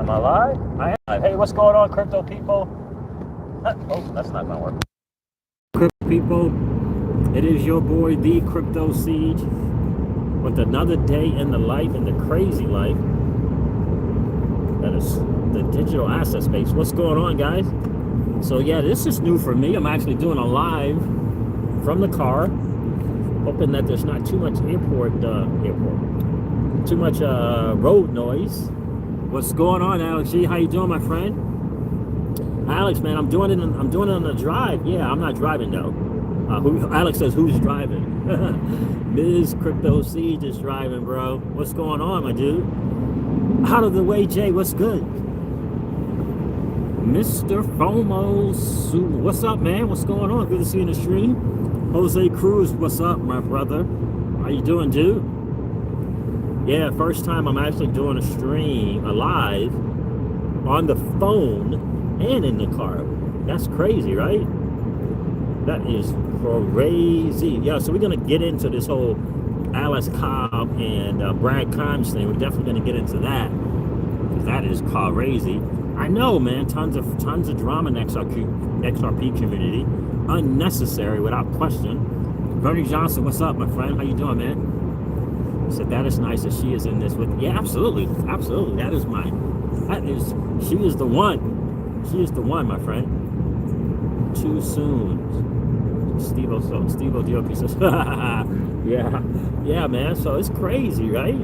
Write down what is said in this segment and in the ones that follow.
Am I live? I am. Hey, what's going on, crypto people? Oh, that's not gonna work. Crypto people, it is your boy, the Crypto Siege, with another day in the life, in the crazy life that is the digital asset space. What's going on, guys? So yeah, this is new for me. I'm actually doing a live from the car, hoping that there's not too much too much road noise. What's going on, Alex G? How you doing, my friend? Alex, man, I'm doing it on the drive. Yeah, I'm not driving though. Alex says, who's driving? Ms. Crypto Siege is driving, bro. What's going on, my dude? Out of the way, Jay. What's good? Mr. FOMO, what's up, man? What's going on? Good to see you in the stream. Jose Cruz, what's up, my brother? How you doing, dude? Yeah, first time I'm actually doing a stream, a live, on the phone and in the car. That's crazy, right? That is crazy. Yeah, so we're going to get into this whole Alice Cobb and Brad Kimes thing. We're definitely going to get into that, because that is crazy. I know, man, tons of drama in the XRP community. Unnecessary, without question. Bernie Johnson, what's up, my friend? How you doing, man? He said that is nice that she is in this with. Yeah, absolutely, absolutely. She is the one. She is the one, my friend. Too soon. Steve-O DOP says, yeah, man. So it's crazy, right?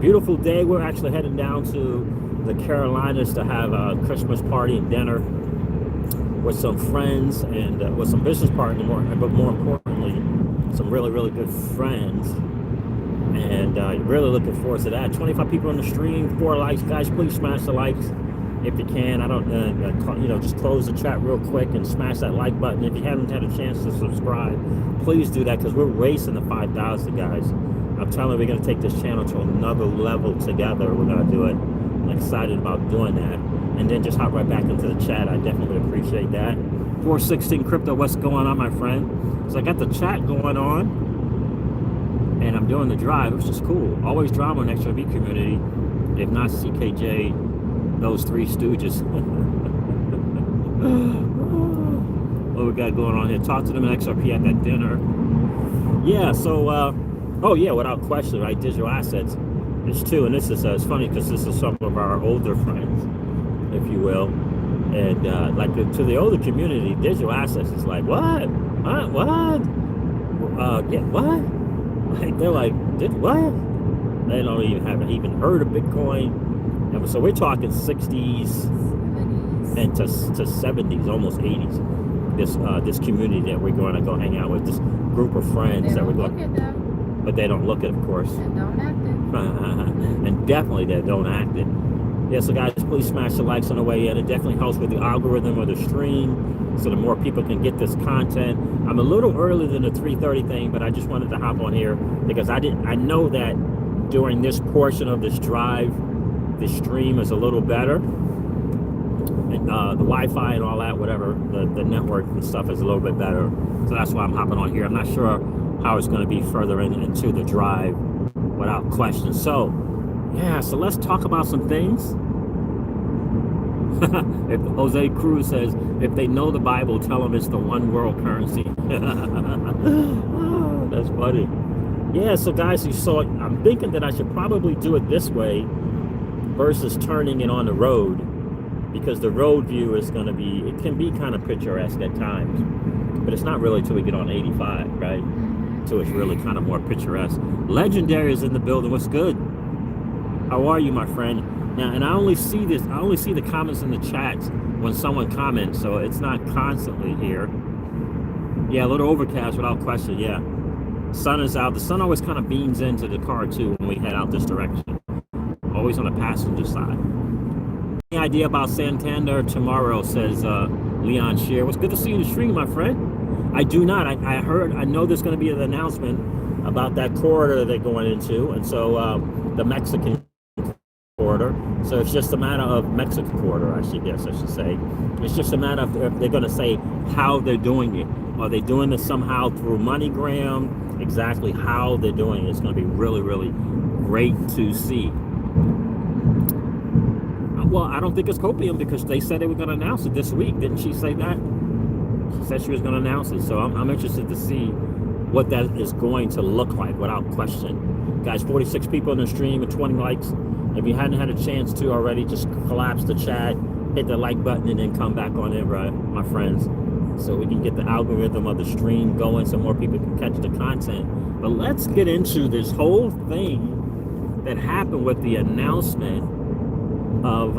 Beautiful day. We're actually heading down to the Carolinas to have a Christmas party and dinner with some friends and with some business partners, but more importantly, some really, really good friends. And really looking forward to that. 25 people on the stream, 4 likes. Guys, please smash the likes if you can. I don't, just close the chat real quick and smash that like button. If you haven't had a chance to subscribe, please do that, because we're racing to 5,000, guys. I'm telling you, we're going to take this channel to another level together. We're going to do it. I'm excited about doing that. And then just hop right back into the chat. I definitely appreciate that. 416 Crypto, what's going on, my friend? So I got the chat going on, and I'm doing the drive, which is cool. Always drama in XRP community. If not CKJ, those 3 stooges. What we got going on here? Talk to them in XRP at that dinner. Yeah, so, oh yeah, without question, right? Digital assets is too. And this is, it's funny because this is some of our older friends, if you will. And to the older community, digital assets is like, what? What? Yeah, what? Like, they're like, what? They don't even heard of Bitcoin. And so we're talking 60s and to 70s, almost 80s. This community that we're going to go hang out with, this group of friends that we're going. But they don't look it, of course. And don't act it. And definitely they don't act it. Yeah, so guys, please smash the likes on the way in. It definitely helps with the algorithm of the stream, so the more people can get this content. I'm a little earlier than the 3:30 thing, but I just wanted to hop on here because I know that during this portion of this drive, the stream is a little better. And the Wi-Fi and all that, whatever, the network and stuff is a little bit better. So that's why I'm hopping on here. I'm not sure how it's going to be further into the drive, without question. So, yeah, so let's talk about some things. If Jose Cruz says, if they know the Bible, tell them it's the one world currency. Oh, that's funny. Yeah, so guys, so I'm thinking that I should probably do it this way versus turning it on the road, because the road view is going to be, it can be kind of picturesque at times, but it's not really till we get on 85, right? So it's really kind of more picturesque. Legendary is in the building. What's good? How are you, my friend? Now, and I only see the comments in the chats when someone comments, so it's not constantly here. Yeah, a little overcast without question, yeah. Sun is out. The sun always kind of beams into the car too when we head out this direction. Always on the passenger side. Any idea about Santander tomorrow, says Leon Shear. What's good to see you in the stream, my friend. I do not. I know there's going to be an announcement about that corridor they're going into, and so the Mexican corridor. So it's just a matter of Mexican corridor, I should say. It's just a matter of if they're going to say how they're doing it. Are they doing this somehow through MoneyGram? Exactly how they're doing it. It's going to be really, really great to see. Well, I don't think it's copium because they said they were going to announce it this week. Didn't she say that? She said she was going to announce it. So I'm interested to see what that is going to look like without question. Guys, 46 people in the stream and 20 likes. If you hadn't had a chance to already, just collapse the chat, hit the like button, and then come back on in, right, my friends, so we can get the algorithm of the stream going so more people can catch the content. But let's get into this whole thing that happened with the announcement of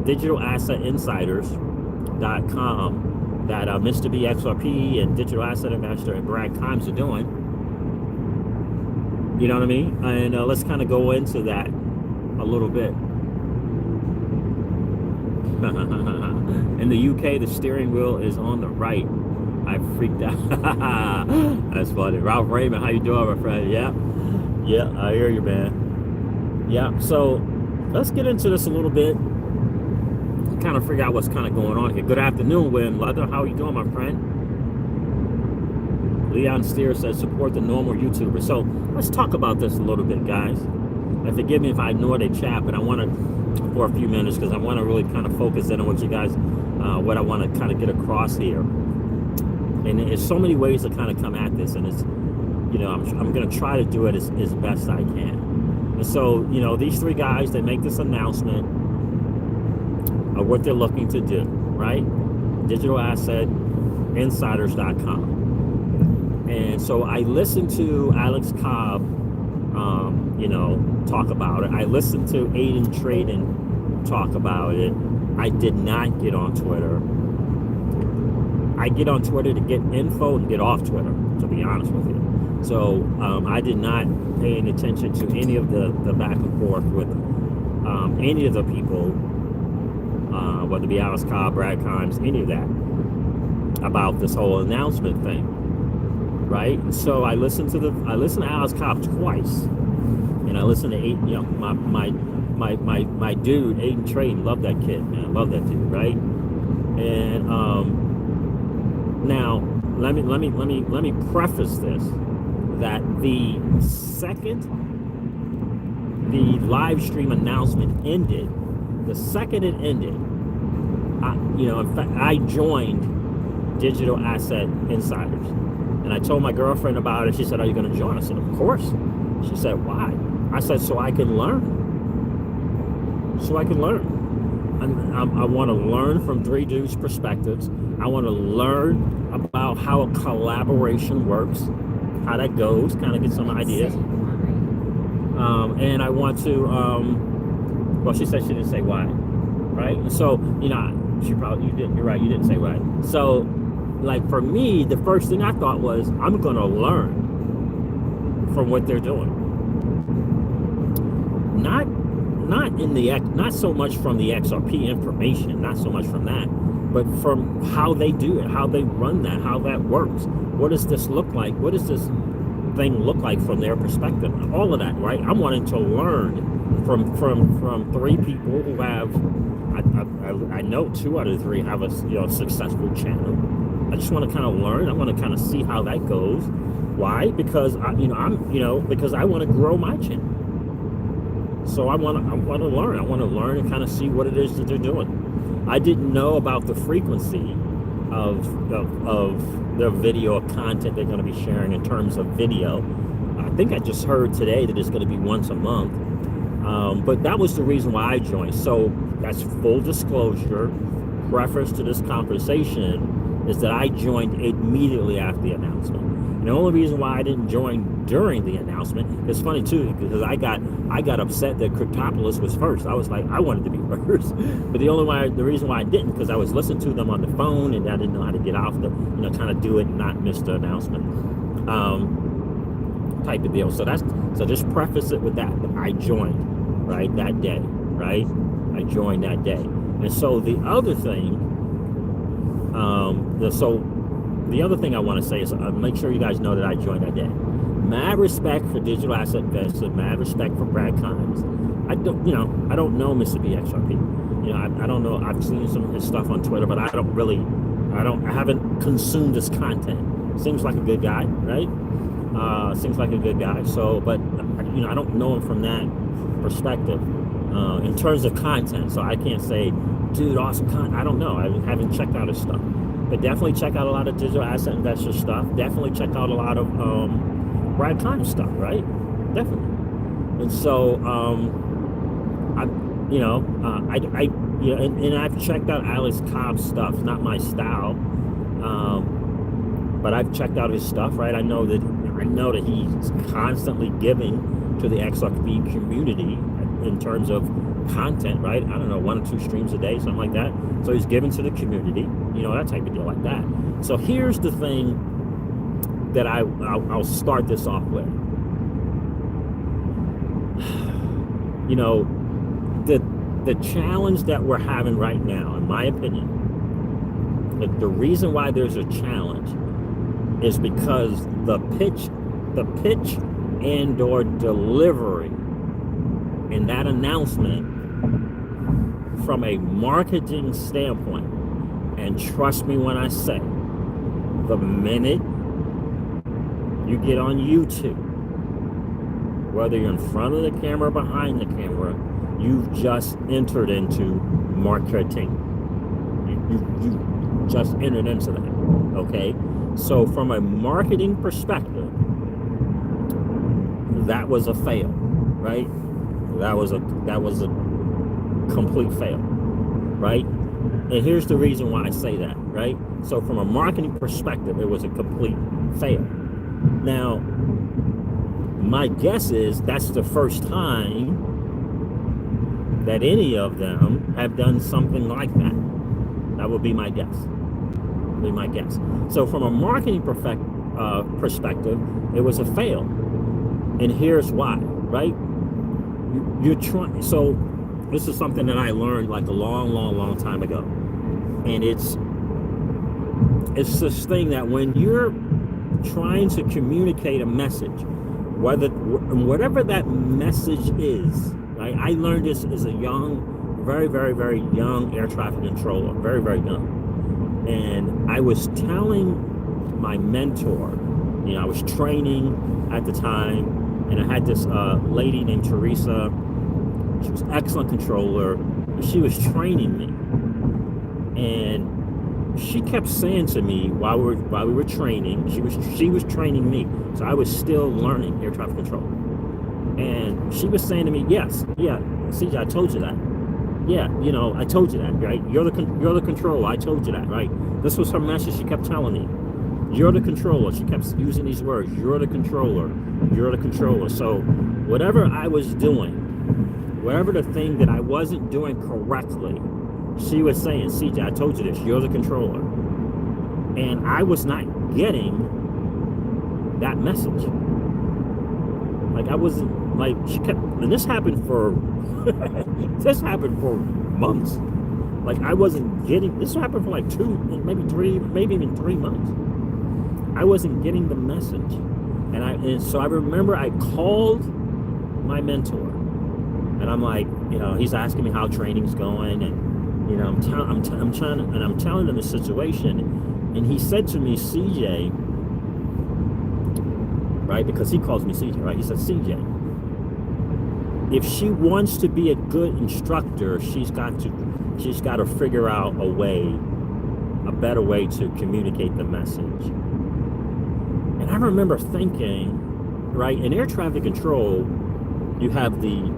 digitalassetinsiders.com that Mr. BXRP and Digital Asset Investor and Brad Kimes are doing. You know what I mean? And let's kind of go into that a little bit. In the UK, the steering wheel is on the right. I freaked out. That's funny. Ralph Raymond, how you doing, my friend? Yeah, I hear you, man. Yeah, so let's get into this a little bit. Kind of figure out what's kind of going on here. Good afternoon, Win Leather. How are you doing, my friend? Leon Steer says support the normal YouTuber. So let's talk about this a little bit, guys. And forgive me if I ignore the chat, but I want to, for a few minutes, because I want to really kind of focus in on what you guys, what I want to kind of get across here. And there's so many ways to kind of come at this, and it's, you know, I'm going to try to do it as best I can. And so, you know, these three guys, they make this announcement of what they're looking to do, right? digitalassetinsiders.com. And so I listened to Alex Cobb, you know, talk about it. I listened to Aiden Traden talk about it. I did not get on Twitter. I get on Twitter to get info and get off Twitter, to be honest with you. So I did not pay any attention to any of the back and forth with any of the people, whether it be Alex Cobb, Brad Kimes, any of that, about this whole announcement thing, right? And so I listened to Alex Cobb twice, and I listened to my dude Aiden Traden. Love that kid, man. Love that dude, right? And now let me preface this, that the second the live stream announcement ended, the second it ended, in fact, I joined Digital Asset Insiders, and I told my girlfriend about it. She said, "Are you going to join?" I said, "Of course." She said, "Why?" I said, "So I can learn. So I can learn. I want to learn from three dudes' perspectives. I want to learn about how a collaboration works, how that goes, kind of get some ideas. And I want to, well, she said she didn't say why, right? So, you're right, you didn't say why. So, like, for me, the first thing I thought was, I'm going to learn from what they're doing. Not so much from the XRP information, not so much from that, but from how they do it, how they run that, how that works. What does this look like? What does this thing look like from their perspective? All of that, right? I'm wanting to learn from three people who have, I know 2 out of 3 have a successful channel. I just want to kind of learn. I want to kind of see how that goes. Why? Because because I want to grow my channel. So I want to learn. I want to learn and kind of see what it is that they're doing. I didn't know about the frequency of their video content they're going to be sharing in terms of video. I think I just heard today that it's going to be once a month. But that was the reason why I joined. So that's full disclosure. Reference to this conversation is that I joined immediately after the announcement. And the only reason why I didn't join during the announcement, it's funny too, because I got upset that Cryptopolis was first. I was like, I wanted to be first. But the reason why I didn't, because I was listening to them on the phone and I didn't know how to get off the, kind of do it and not miss the announcement. Type of deal. So just preface it with that. I joined, right, that day, right? I joined that day. And so the other thing, the other thing I want to say is make sure you guys know that I joined that day. Mad respect for Digital Asset Investor, mad respect for Brad Kimes. I don't know Mr. BXRP. I don't know. I've seen some of his stuff on Twitter, but I haven't consumed his content. Seems like a good guy, right? Seems like a good guy. So, but I don't know him from that perspective. in terms of content. So I can't say, dude, awesome content. I don't know. I haven't checked out his stuff. But definitely check out a lot of digital asset investor stuff. Definitely check out a lot of Brad Klein stuff, right? Definitely. And so, and I've checked out Alex Cobb's stuff. Not my style, but I've checked out his stuff, right? I know that he's constantly giving to the XRP community in terms of content, right? I don't know, 1 or 2 streams a day, something like that. So he's giving to the community, that type of deal like that. So here's the thing that I'll start this off with. The challenge that we're having right now, in my opinion, the reason why there's a challenge is because the pitch and or delivery in that announcement from a marketing standpoint, and trust me when I say, the minute you get on YouTube, whether you're in front of the camera or behind the camera, you've just entered into marketing. You just entered into that, okay? So from a marketing perspective, that was a fail, right? That was a complete fail, right? And here's the reason why I say that, right? So from a marketing perspective, it was a complete fail. Now, my guess is that's the first time that any of them have done something like that. That would be my guess. So from a marketing perspective, it was a fail. And here's why, right? You're trying. So this is something that I learned like a long time ago. And it's this thing that when you're trying to communicate a message, whatever that message is, right? I learned this as a young, very young air traffic controller, very young. And I was telling my mentor, I was training at the time, and I had this lady named Teresa. She was an excellent controller. She was training me, and she kept saying to me while we were training, she was training me, so I was still learning air traffic control. And she was saying to me, CJ, I told you that. Yeah, I told you that, right? You're the controller. I told you that, right? This was her message. She kept telling me, you're the controller. She kept using these words. You're the controller. You're the controller. So whatever I was doing, whatever the thing that I wasn't doing correctly, she was saying, CJ, I told you this. You're the controller. And I was not getting that message. Like I wasn't, like she kept, and this happened for months. Like I wasn't getting, this happened for like 2, maybe 3, maybe even 3 months. I wasn't getting the message. And so I remember I called my mentor, and I'm like, he's asking me how training's going, and I'm telling him the situation, and he said to me, CJ, right? Because he calls me CJ, right? He said, CJ, if she wants to be a good instructor, she's got to figure out a better way to communicate the message. And I remember thinking, right, in air traffic control, you have the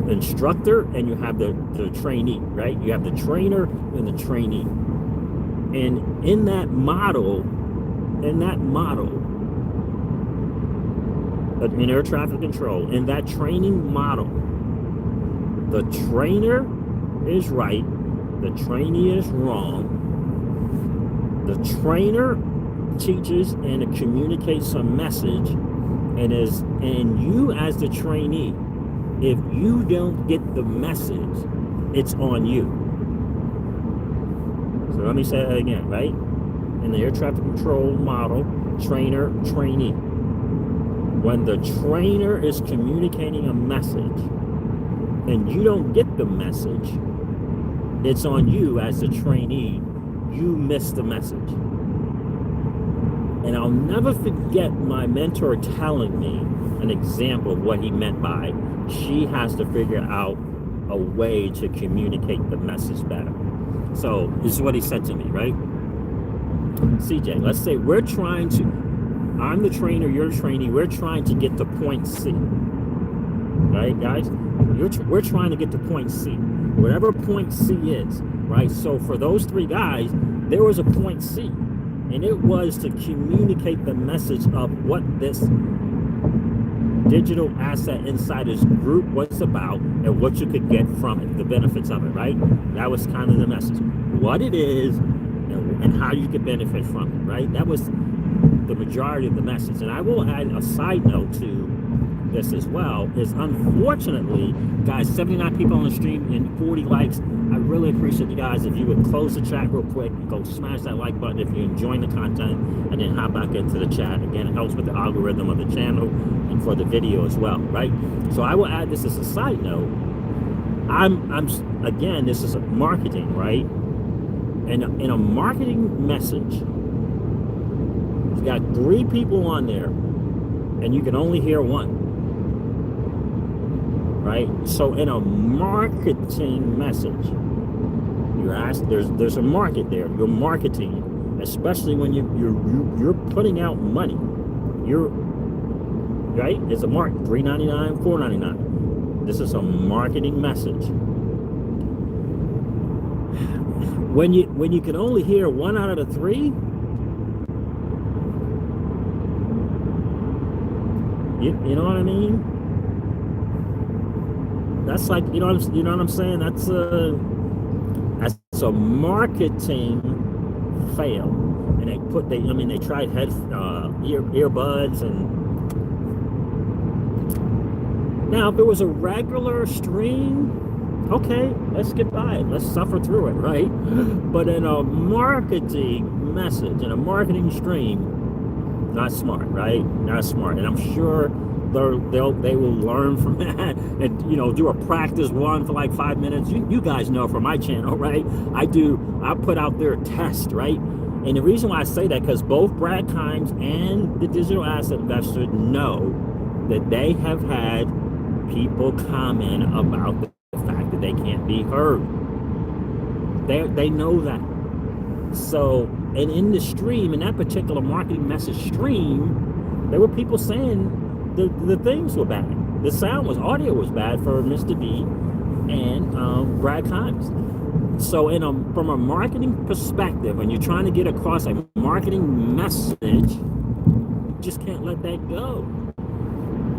instructor and you have the trainee, right? You have the trainer and the trainee. And in that model, in air traffic control, in that training model, the trainer is right, the trainee is wrong. The trainer teaches and communicates a message, and you as the trainee, if you don't get the message, it's on you. So let me say that again, right? In the air traffic control model, trainer, trainee. When the trainer is communicating a message and you don't get the message, it's on you as the trainee. You missed the message. And I'll never forget my mentor telling me an example of what he meant by she has to figure out a way to communicate the message better. So this is what he said to me, right? CJ, let's say I'm the trainer, you're the trainee, we're trying to get to point C. Right, guys? We're trying to get to point C. Whatever point C is, right? So for those three guys, there was a point C. And it was to communicate the message of what this Digital Asset Insiders group was about and what you could get from it, the benefits of it, right? That was kind of the message. What it is and how you could benefit from it, right? That was the majority of the message. And I will add a side note to this as well, is unfortunately, guys, 79 people on the stream and 40 likes. I really appreciate you guys if you would close the chat real quick, go smash that like button if you're enjoying the content, and then hop back into the chat. Again, it helps with the algorithm of the channel and for the video as well, right? So I will add this as a side note. Again, this is a marketing, right? And in a marketing message, you got 3 people on there and you can only hear one. Right? So in a marketing message, you're asked, there's a market there. You're marketing, especially when you're putting out money. You're right? It's a market, $3.99, $4.99. This is a marketing message. When you can only hear 1 out of the 3, you know what I mean? That's like, you know what I'm saying? That's a marketing fail. And they tried earbuds, and now if it was a regular stream, okay, let's get by it. Let's suffer through it, right? But in a marketing message, in a marketing stream, not smart, right? Not smart. And I'm sure they will learn from that and, do a practice one for like 5 minutes. You guys know from my channel, right? I put out their test, right? And the reason why I say that, because both Brad Kimes and the Digital Asset Investor know that they have had people comment about the fact that they can't be heard. They know that. So, and in the stream, in that particular marketing message stream, there were people saying the things were bad. The audio was bad for Mr. B and Brad Kimes. So from a marketing perspective, when you're trying to get across a marketing message, you just can't let that go.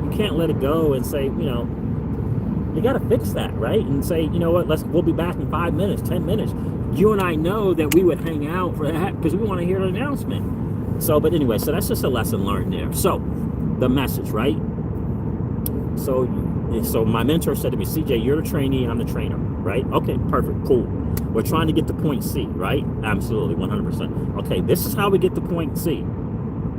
You can't let it go and say, you got to fix that, right? And say, you know what, we'll be back in 5 minutes, 10 minutes. You and I know that we would hang out for that because we want to hear the announcement. So, but anyway, so that's just a lesson learned there. So, the message, right? So my mentor said to me, CJ, you're the trainee, I'm the trainer, right? Okay, perfect, cool. We're trying to get to point C, right? Absolutely, 100%. Okay, this is how we get to point C,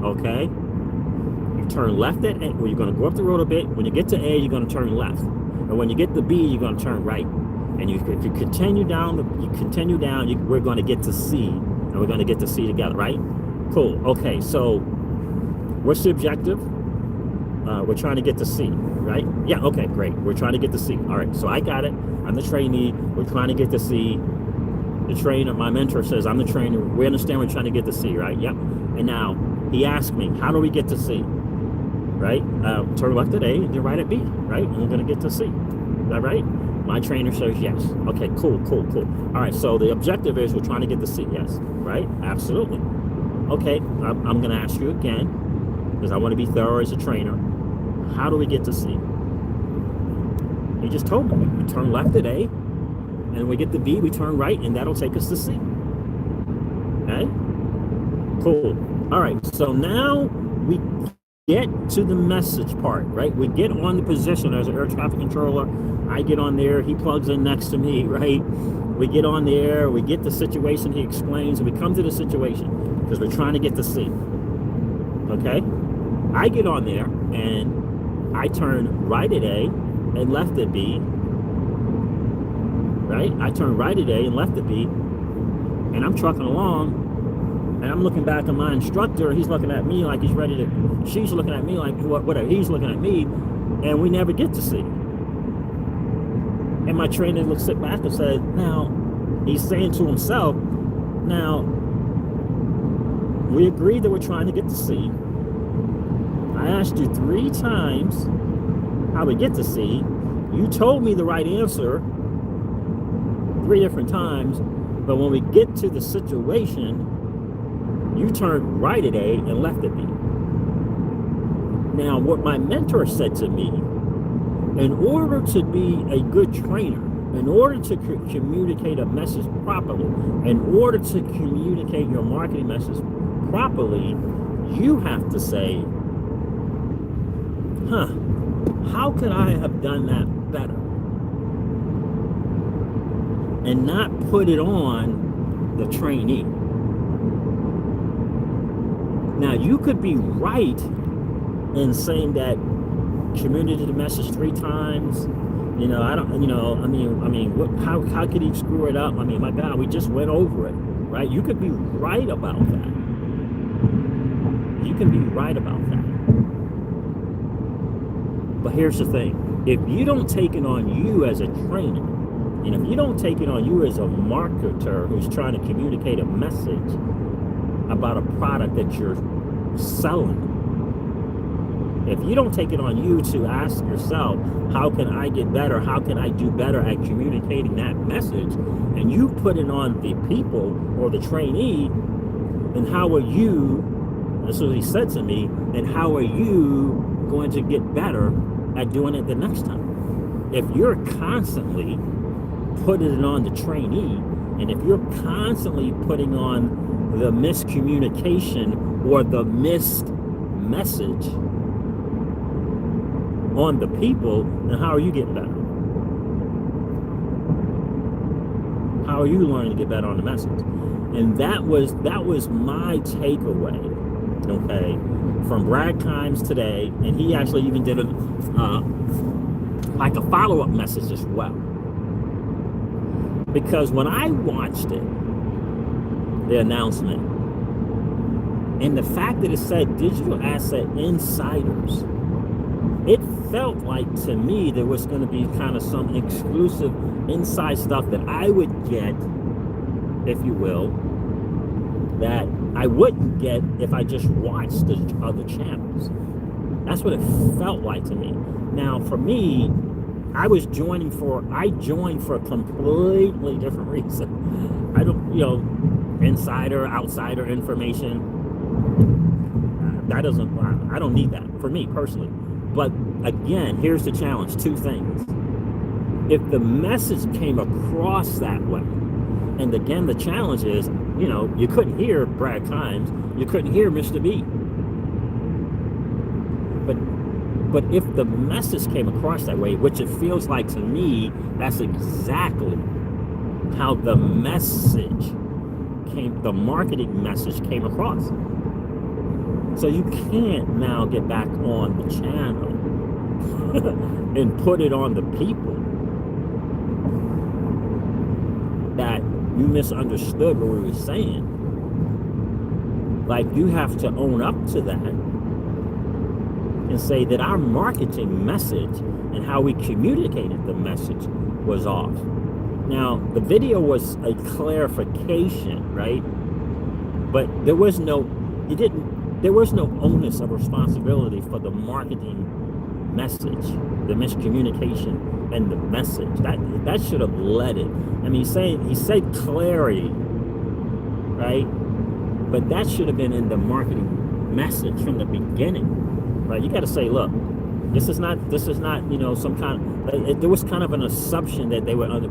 okay? You turn left at A, well, you're gonna go up the road a bit. When you get to A, you're gonna turn left. And when you get to B, you're gonna turn right. And if you continue down, we're gonna get to C, and we're gonna get to C together, right? Cool, okay, so what's the objective? We're trying to get to C, right? Yeah, okay, great. We're trying to get to C. All right, so I got it. I'm the trainee. We're trying to get to C. The trainer, my mentor says, I'm the trainer. We understand we're trying to get to C, right? Yep. And now he asked me, how do we get to C? Right? Turn left at A and then right at B, right? And we're going to get to C. Is that right? My trainer says yes. Okay, cool. All right, so the objective is we're trying to get to C, yes, right? Absolutely. Okay, I'm going to ask you again, because I want to be thorough as a trainer. How do we get to C? He just told me. We turn left at A, and when we get to B, we turn right, and that'll take us to C. Okay? Cool. All right, so now we get to the message part, right? We get on the position as an air traffic controller. I get on there. He plugs in next to me, right? We get on there. We get the situation. He explains, and we come to the situation because we're trying to get to C. Okay? I get on there, and I turn right at A and left at B, right? I turn right at A and left at B, and I'm trucking along, and I'm looking back at my instructor. He's looking at me like he's ready to, she's looking at me like whatever, he's looking at me, and we never get to C. And my trainer would sit back and say, now, he's saying to himself, now, we agreed that we're trying to get to C. I asked you 3 times how we get to C. You told me the right answer 3 different times, but when we get to the situation, you turned right at A and left at B. Now, what my mentor said to me, in order to be a good trainer, in order to communicate a message properly, in order to communicate your marketing message properly, you have to say, how could I have done that better? And not put it on the trainee. Now, you could be right in saying that communicated the message 3 times. You know, I don't. You know, I mean, how could he screw it up? I mean, my God, we just went over it, right? You could be right about that. You can be right about that. But here's the thing: if you don't take it on you as a trainer, and if you don't take it on you as a marketer who's trying to communicate a message about a product that you're selling, if you don't take it on you to ask yourself, how can I get better? How can I do better at communicating that message? And you put it on the people or the trainee, then how are you, that's what he said to me, and how are you going to get better at doing it the next time? If you're constantly putting it on the trainee, and if you're constantly putting on the miscommunication or the missed message on the people, then how are you getting better? How are you learning to get better on the message? And that was my takeaway, okay, from Brad Kimes today. And he actually even did like a follow-up message as well. Because when I watched it, the announcement, and the fact that it said Digital Asset Insiders, it felt like to me there was going to be kind of some exclusive inside stuff that I would get, if you will, that I wouldn't get if I just watched the other channels. That's what it felt like to me. Now, for me, I joined for a completely different reason. I don't, insider, outsider information. I don't need that for me personally. But again, here's the challenge, 2 things. If the message came across that way, and again, the challenge is, you couldn't hear Brad Kimes, you couldn't hear Mr. B. But if the message came across that way, which it feels like to me, that's exactly how the marketing message came across. So you can't now get back on the channel and put it on the people that you misunderstood what we were saying. Like, you have to own up to that and say that our marketing message and how we communicated the message was off. Now, the video was a clarification, right? But there was no onus of responsibility for the marketing message, the miscommunication, and the message. That should have led it. I mean, he said clarity, right? But that should have been in the marketing message from the beginning, right? You got to say, look, this is not, some kind of, there was kind of an assumption that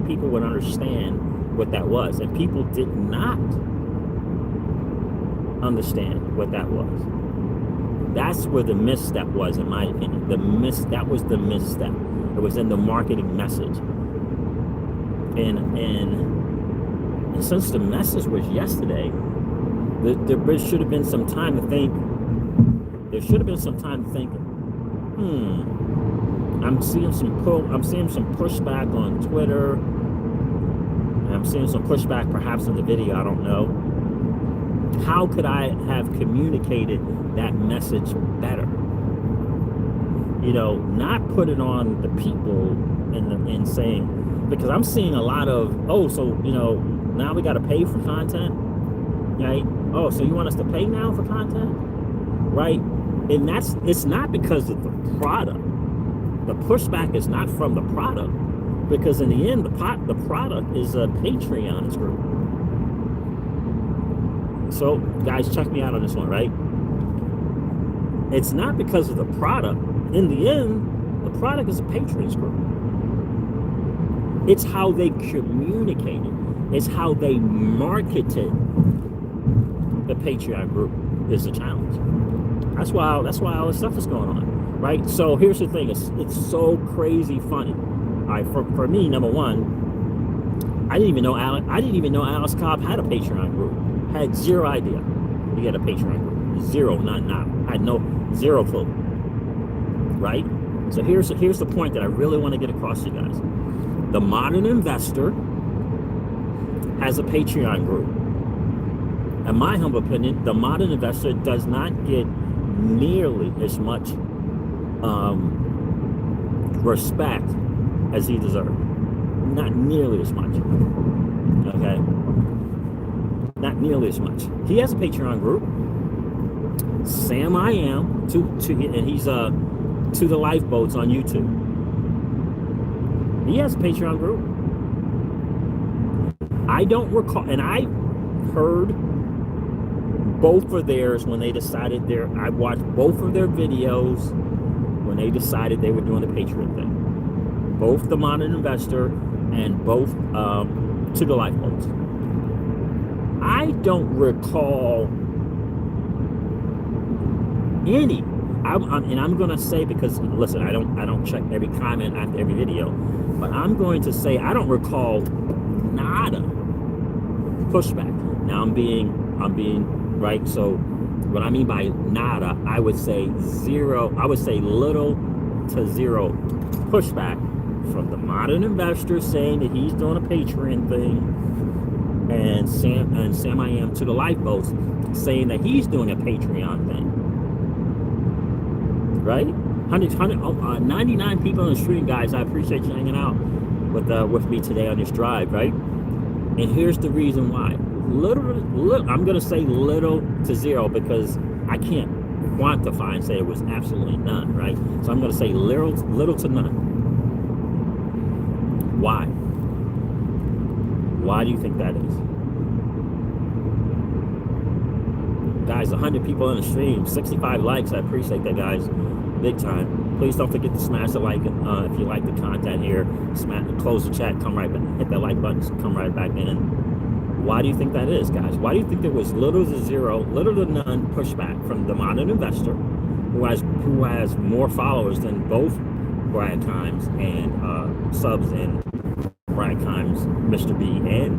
people would understand what that was, and people did not understand what that was. That's where the misstep was, in my opinion. That was the misstep. It was in the marketing message. And since the message was yesterday, there should have been some time to think. There should have been some time to think. I'm seeing some pushback on Twitter. And I'm seeing some pushback perhaps in the video. I don't know. How could I have communicated that message better? not put it on the people and saying, because I'm seeing a lot of, oh, so, now we got to pay for content, right? Oh, so you want us to pay now for content, right? And it's not because of the product. The pushback is not from the product, because in the end, the product is a Patreon's group. So guys, check me out on this one, right? It's not because of the product. In the end, the product is a Patreon's group. It's how they communicated. It's how they marketed the Patreon group is the challenge. That's why all this stuff is going on, right? So here's the thing: it's so crazy funny. All right, for me, number one, I didn't even know Alex Cobb had a Patreon group. Had zero idea he had a Patreon group. Zero, not I had zero clue. Right? So here's the point that I really want to get across to you guys. The modern investor has a Patreon group. In my humble opinion, the modern investor does not get nearly as much respect as he deserves. Not nearly as much. Okay? Not nearly as much. He has a Patreon group. Sam I Am, and he's To the Lifeboats on YouTube. He has a Patreon group. I don't recall, and I heard both of theirs when they decided I watched both of their videos when they decided they were doing the Patreon thing. Both the Modern Investor and both To the Lifeboats. I don't recall any. I'm gonna say, because listen, I don't check every comment after every video, but I'm going to say I don't recall nada pushback. Now I'm being right. So what I mean by nada, I would say zero. I would say little to zero pushback from the Modern Investor saying that he's doing a Patreon thing, and Sam I Am To the Lifeboats saying that he's doing a Patreon thing. Right? 99 people on the stream, guys. I appreciate you hanging out with me today on this drive, right? And here's the reason why. I'm going to say little to zero because I can't quantify and say it was absolutely none, right? So I'm going to say little to none. Why? Why do you think that is? Guys, 100 people on the stream, 65 likes. I appreciate that, guys. Big time. Please don't forget to smash the like if you like the content here. Close the chat, come right back, hit that like button, come right back in. Why do you think that is, guys? Why do you think there was little to zero, little to none pushback from the Modern Investor, who has more followers than both Brad Kimes and subs and Brad Kimes, Mr. B, and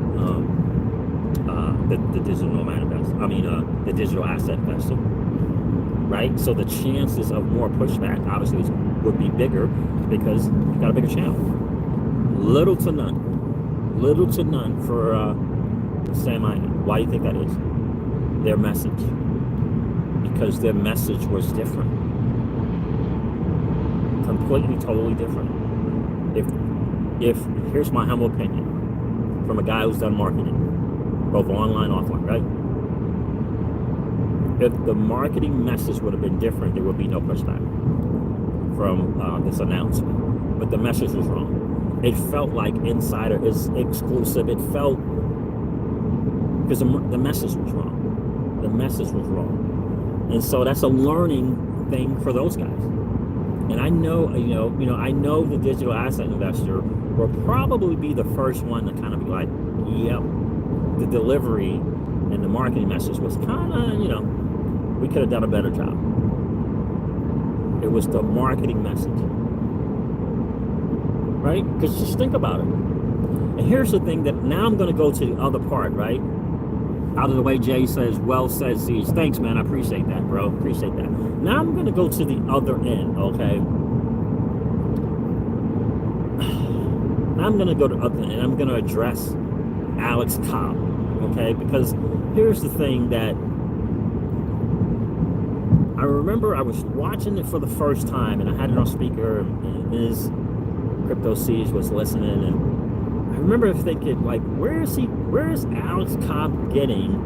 the digital nomad investor? The digital asset investor. Right? So the chances of more pushback obviously would be bigger because you got a bigger channel. Little to none. Little to none for Sam I Am. Why do you think that is? Their message. Because their message was different. Completely, totally different. If here's my humble opinion from a guy who's done marketing, both online and offline, right? If the marketing message would have been different, there would be no pushback from this announcement. But the message was wrong. It felt like insider is exclusive. It felt, because the message was wrong. The message was wrong. And so that's a learning thing for those guys. And I know, I know the digital asset investor will probably be the first one to kind of be like, yep, the delivery and the marketing message was kind of, we could have done a better job. It was the marketing message. Right? Because just think about it. And here's the thing that now I'm going to go to the other part, right? Out of the way, Jay says, well said, Siege. Thanks, man. I appreciate that, bro. Appreciate that. Now I'm going to go to the other end, okay? Now I'm going to go to the other end, and I'm going to address Alex Cobb, okay? Because here's the thing that I remember I was watching it for the first time, and I had it on speaker, and his Crypto Siege was listening, and I remember thinking, like, where is Alex Cobb getting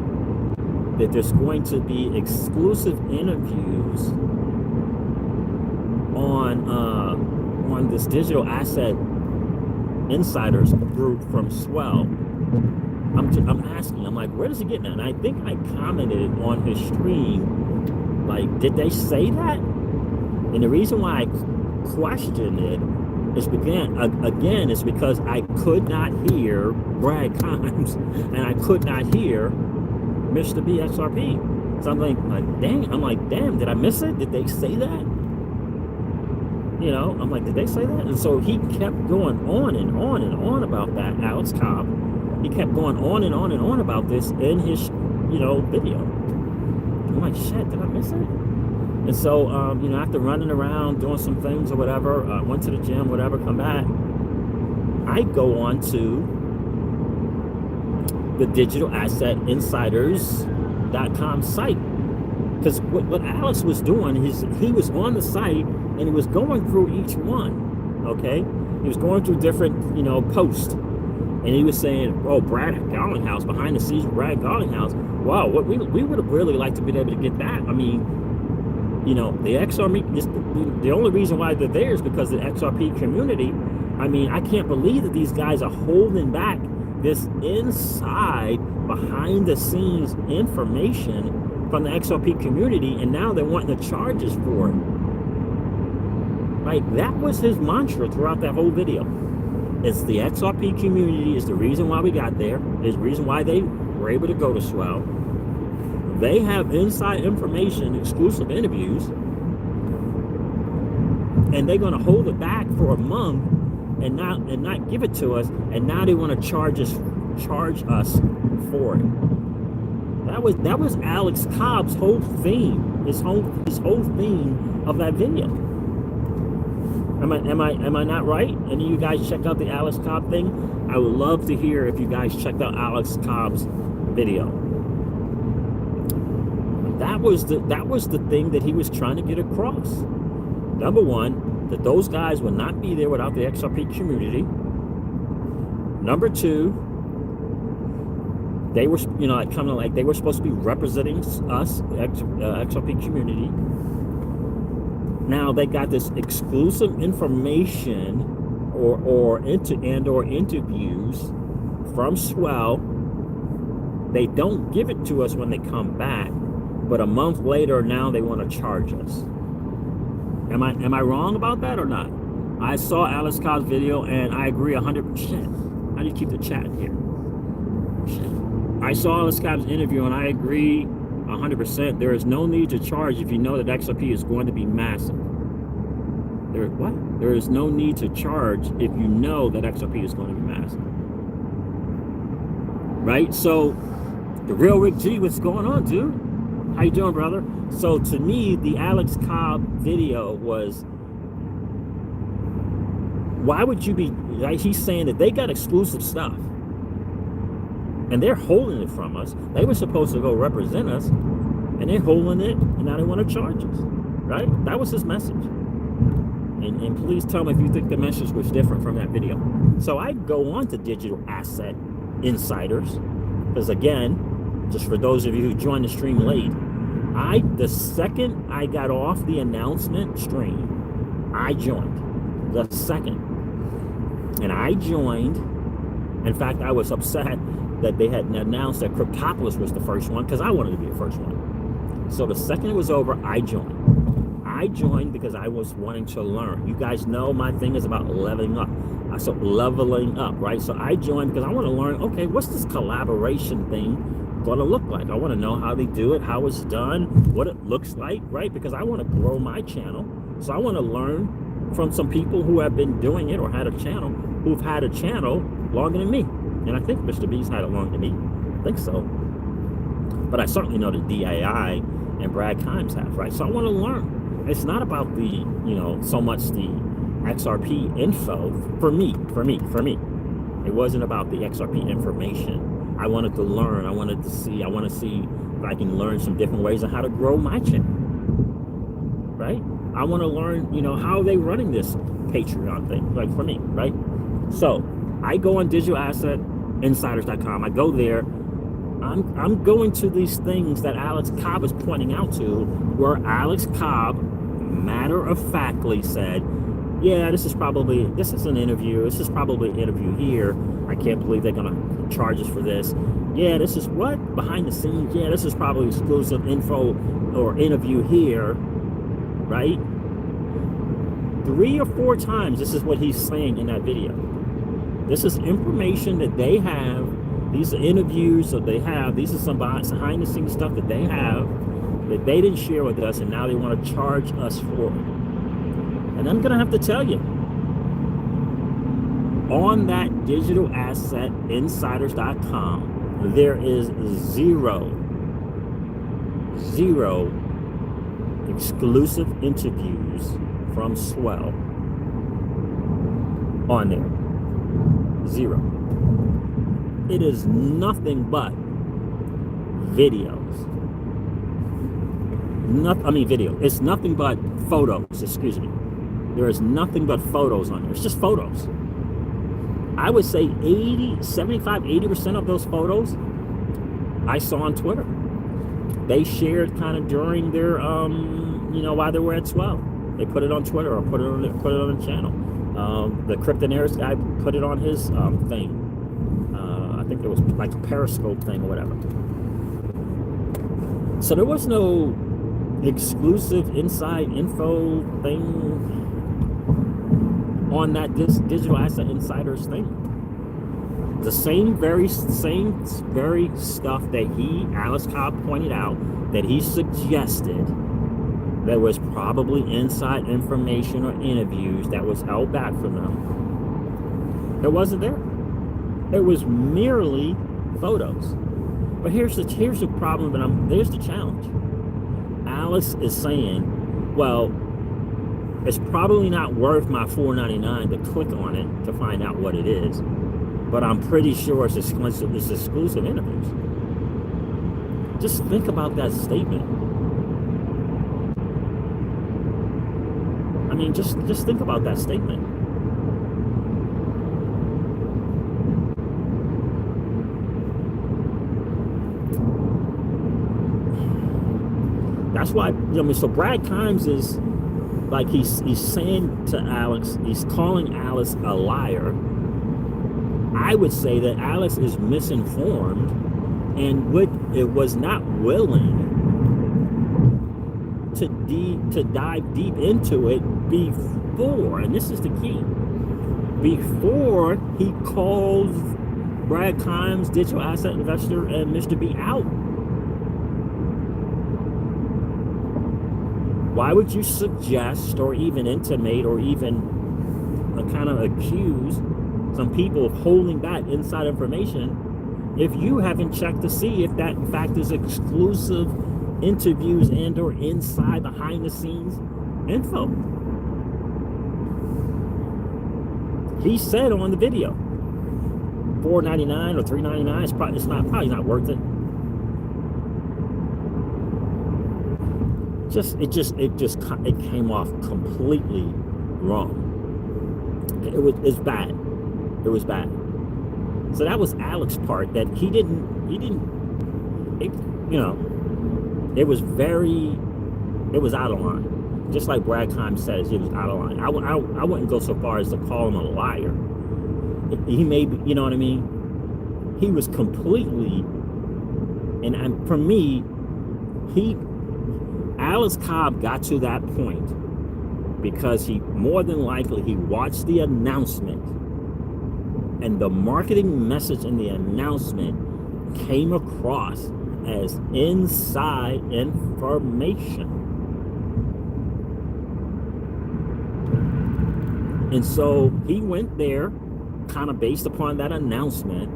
that there's going to be exclusive interviews on this digital asset insiders group from Swell? I'm asking, I'm like, where does he get that? And I think I commented on his stream, like, did they say that? And the reason why I questioned it is it's because I could not hear Brad Kimes and I could not hear Mr. B XRP. So I'm like, damn, did I miss it? Did they say that? You know, I'm like, did they say that? And so he kept going on and on and on about that, Alex Cobb. He kept going on and on and on about this in his, video. I'm like, shit, did I miss it? And so, after running around, doing some things or whatever, went to the gym, whatever, come back, I go on to the digital asset insiders.com site. Because what Alex was doing, he was on the site and he was going through each one, okay? He was going through different, posts. And he was saying, oh, Brad Garlinghouse, behind the scenes, Brad Garlinghouse. Wow, we would have really liked to be able to get that. I mean, the XRP, the only reason why they're there is because the XRP community, I mean, I can't believe that these guys are holding back this inside, behind the scenes information from the XRP community, and now they're wanting to charge us for it. Like, that was his mantra throughout that whole video. It's the XRP community is the reason why we got there. Is the reason why they were able to go to Swell. They have inside information, exclusive interviews, and they're going to hold it back for a month and not give it to us. And now they want to charge us for it. That was Alex Cobb's whole theme. His whole theme of that video. Am I not right? Any of you guys check out the Alex Cobb thing? I would love to hear if you guys checked out Alex Cobb's video. That was the thing that he was trying to get across. Number one, that those guys would not be there without the XRP community. Number two, they were, kind of like they were supposed to be representing us, the XRP community. Now they got this exclusive information or interviews from Swell. They don't give it to us when they come back, but a month later now they want to charge us. Am I wrong about that or not? I saw Alex Cobb's video and I agree 100%. How do you keep the chat here? I saw Alex Cobb's interview and I agree 100%. There is no need to charge if you know that XRP is going to be massive. There is no need to charge if you know that XRP is going to be massive. Right? So, the real Rick G, what's going on, dude? How you doing, brother? So, to me, the Alex Cobb video was, why would you be, like, he's saying that they got exclusive stuff. And they're holding it from us. They were supposed to go represent us, and they're holding it, and now they want to charge us, right? That was his message. And please tell me if you think the message was different from that video. So I go on to Digital Asset Insiders, because again, just for those of you who joined the stream late, the second I got off the announcement stream, I joined. The second. And I joined. In fact, I was upset that they had announced that Cryptopolis was the first one, because I wanted to be the first one. So the second it was over, I joined. I joined because I was wanting to learn. You guys know my thing is about leveling up. So leveling up, right? So I joined because I want to learn, okay, what's this collaboration thing going to look like? I want to know how they do it, how it's done, what it looks like, right? Because I want to grow my channel. So I want to learn from some people who have been doing it or had a channel, who've had a channel longer than me. And I think Mr. B's had it longer than me. I think so. But I certainly know that DAI and Brad Kimes have, right? So I want to learn. It's not about the, so much the XRP info for me. It wasn't about the XRP information. I wanted to learn. I want to see if I can learn some different ways on how to grow my channel. I want to learn, you know, how are they running this Patreon thing, like for me, right? So I go on digitalassetinsiders.com. I go there. I'm going to these things that Alex Cobb is pointing out to, where Alex Cobb matter-of-factly said, yeah, this is an interview. This is probably an interview here. I can't believe they're going to charge us for this. Yeah, this is what? Behind the scenes? Yeah, this is probably exclusive info or interview here, right? 3 or 4 times, this is what he's saying in that video. This is information that they have. These are interviews that they have. These are some behind the scenes stuff that they have that they didn't share with us, and now they want to charge us for it. And I'm going to have to tell you, on that digitalassetinsiders.com, there is zero exclusive interviews from Swell on there. 0. It is nothing but videos. Video. It's nothing but photos, excuse me. There is nothing but photos on there. It's just photos. I would say 80% of those photos I saw on Twitter. They shared kind of during their, while they were at Swell. They put it on Twitter or put it on the channel. The Kryptonaires guy put it on his thing. I think it was like a Periscope thing or whatever. So there was no exclusive inside info thing on that Digital Asset Insiders thing. The same very stuff that Alex Cobb pointed out, that he suggested there was probably inside information or interviews that was held back from them. It wasn't there. It was merely photos. But here's the problem, there's the challenge. Alex is saying, well, it's probably not worth my $4.99 to click on it to find out what it is, but I'm pretty sure it's exclusive interviews. Just think about that statement. I mean, just think about that statement. That's why, so Brad Kimes is like, he's saying to Alex, he's calling Alex a liar. I would say that Alex is misinformed and was not willing to dive deep into it before, and this is the key, before he calls Brad Kimes, digital asset investor, and Mr. B out. Why would you suggest or even intimate or even kind of accuse some people of holding back inside information if you haven't checked to see if that in fact is exclusive interviews and or inside behind the scenes info? He said on the video, $4.99 or $3.99, it's probably not worth it. It came off completely wrong. It's bad. It was bad. So that was Alex's part, that he didn't, it was out of line. Just like Brad Kimes says, it was out of line. I wouldn't go so far as to call him a liar. He may be, you know what I mean? He was completely, and for me, Alex Cobb got to that point because he watched the announcement, and the marketing message in the announcement came across as inside information. And so he went there kind of based upon that announcement,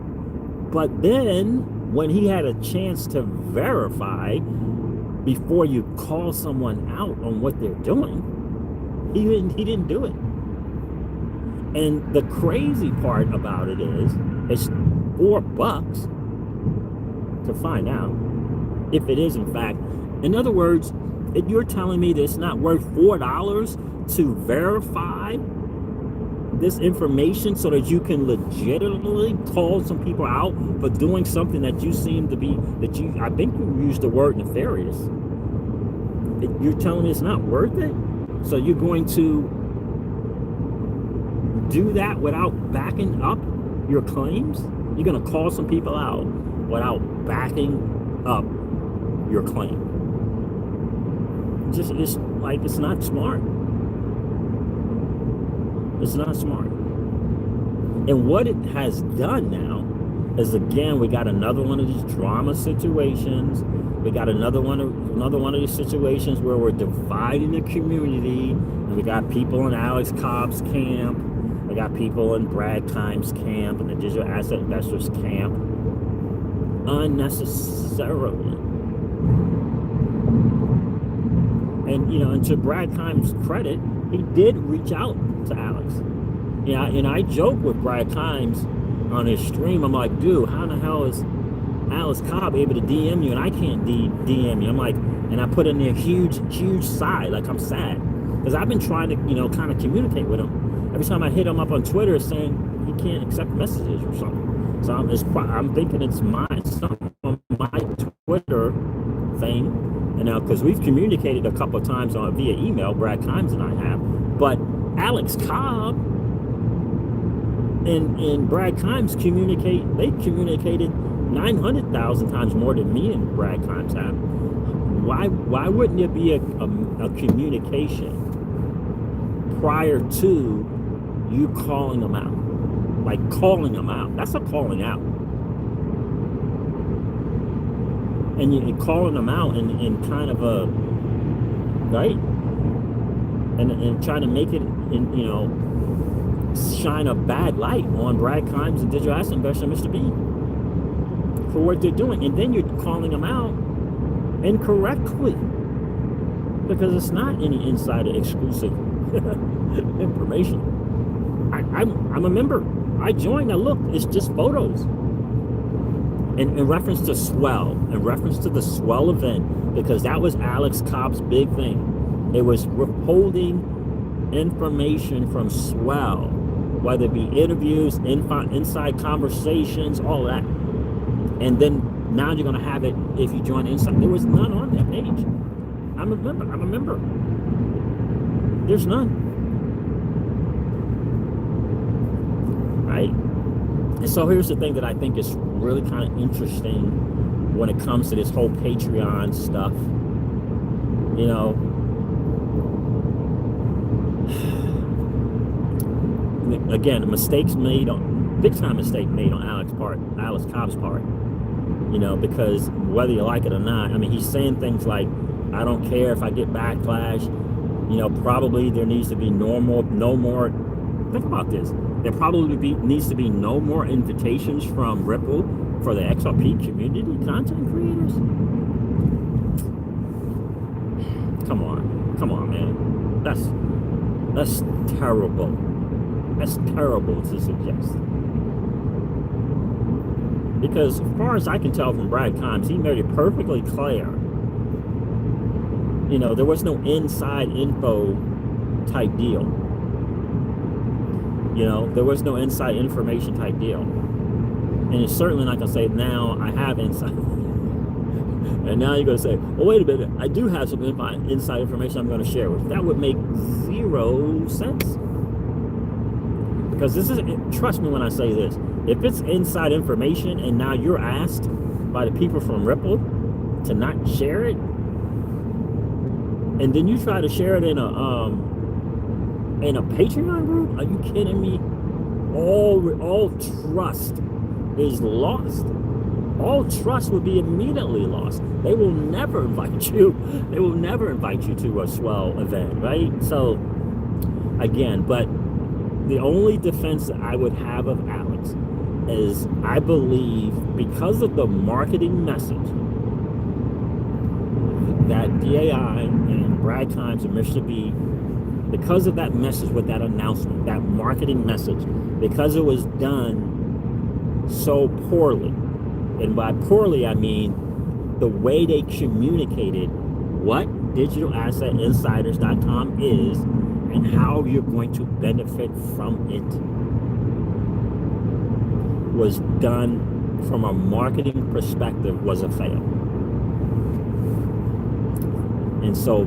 but then when he had a chance to verify before you call someone out on what they're doing, he didn't do it. And the crazy part about it is, it's $4 to find out if it is in fact. In other words, You're telling me that it's not worth $4 to verify this information so that you can legitimately call some people out for doing something that you seem to be, I think you used the word nefarious. You're telling me it's not worth it? So you're going to do that without backing up your claims? You're going to call some people out without backing up your claim. It's like, it's not smart. It's not smart. And what it has done now is, again, we got another one of these drama situations. We got another one of these situations where we're dividing the community, and we got people in Alex Cobb's camp. We got people in Brad Kimes' camp and the digital asset investors camp unnecessarily. And and to Brad Kimes' credit, he did reach out to Alex. Yeah, and I joke with Brad Kimes on his stream. I'm like, dude, how the hell is Alex Cobb able to DM you and I can't DM you? I'm like, and I put in there huge sigh, like I'm sad, because I've been trying to kind of communicate with him. Every time I hit him up on Twitter saying he can't accept messages or something. So I'm thinking it's my Twitter thing. And now, because we've communicated a couple of times via email, Brad Kimes and I have, but Alex Cobb and Brad Kimes communicated 900,000 times more than me and Brad Kimes have. Why wouldn't there be a communication prior to you calling them out? Like, calling them out. That's a calling out. And you're calling them out in kind of a, right? And trying to make it, shine a bad light on Brad Kimes and digital asset investor Mr. B for what they're doing. And then you're calling them out incorrectly, because it's not any insider exclusive information. I'm a member. I joined. I looked. It's just photos. In reference to Swell, in reference to the Swell event, because that was Alex Cobb's big thing. It was withholding information from Swell, whether it be interviews, inside conversations, all that. And then now you're going to have it if you join Inside. There was none on that page. I'm a member. There's none. Right? And so here's the thing that I think is really kind of interesting when it comes to this whole Patreon stuff. Again, big time mistake made on Alex Cobb's part. Because whether you like it or not, I mean, he's saying things like, I don't care if I get backlash. Probably there needs to be no more. Think about this. There probably needs to be no more invitations from Ripple for the XRP community content creators. Come on, man. That's terrible. That's terrible to suggest. Because as far as I can tell from Brad Kimes, he made it perfectly clear. There was no inside info type deal. There was no inside information type deal. And it's certainly not going to say, now I have inside. And now you're going to say, well, wait a minute, I do have some inside information I'm going to share with you. That would make zero sense. Because trust me when I say this, if it's inside information and now you're asked by the people from Ripple to not share it, and then you try to share it in a Patreon group, are you kidding me? All trust is lost. All trust would be immediately lost. They will never invite you. They will never invite you to a Swell event, right? So, again, but the only defense that I would have of Alex is, I believe, because of the marketing message that DAI and Brad Kimes and Mr. B, because of that message with that announcement, that marketing message, because it was done so poorly, and by poorly I mean the way they communicated what digitalassetinsiders.com is and how you're going to benefit from it was done from a marketing perspective was a fail. And so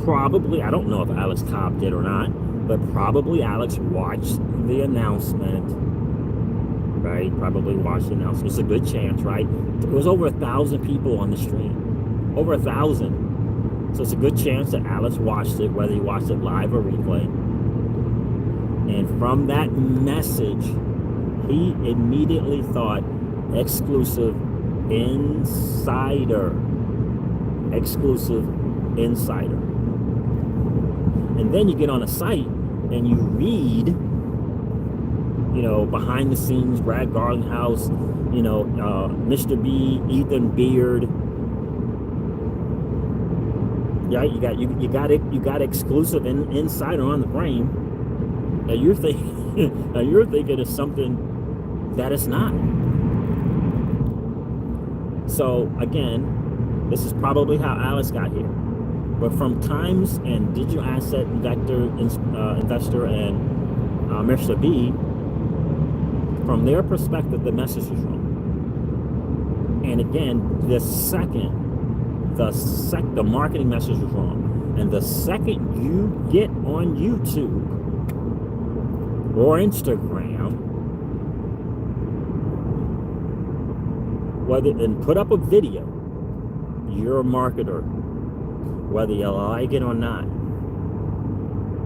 probably, I don't know if Alex Cobb did or not, but probably Alex watched the announcement, right? Probably watched the announcement. It's a good chance, right? It was over 1,000 people on the stream, over 1,000. So it's a good chance that Alex watched it, whether he watched it live or replay. And from that message, he immediately thought exclusive insider, exclusive insider. And then you get on a site and you read, you know, behind the scenes, Brad Garlinghouse, you know, Mr. B, Ethan Beard. Yeah, you got exclusive insider on the frame. Now you're thinking it's something that it's not. So again, this is probably how Alice got here. But from Times and Digital Asset Investor and Mr. B, from their perspective, the message is wrong. And again, the marketing message is wrong. And the second you get on YouTube or Instagram, and put up a video, you're a marketer. Whether you like it or not,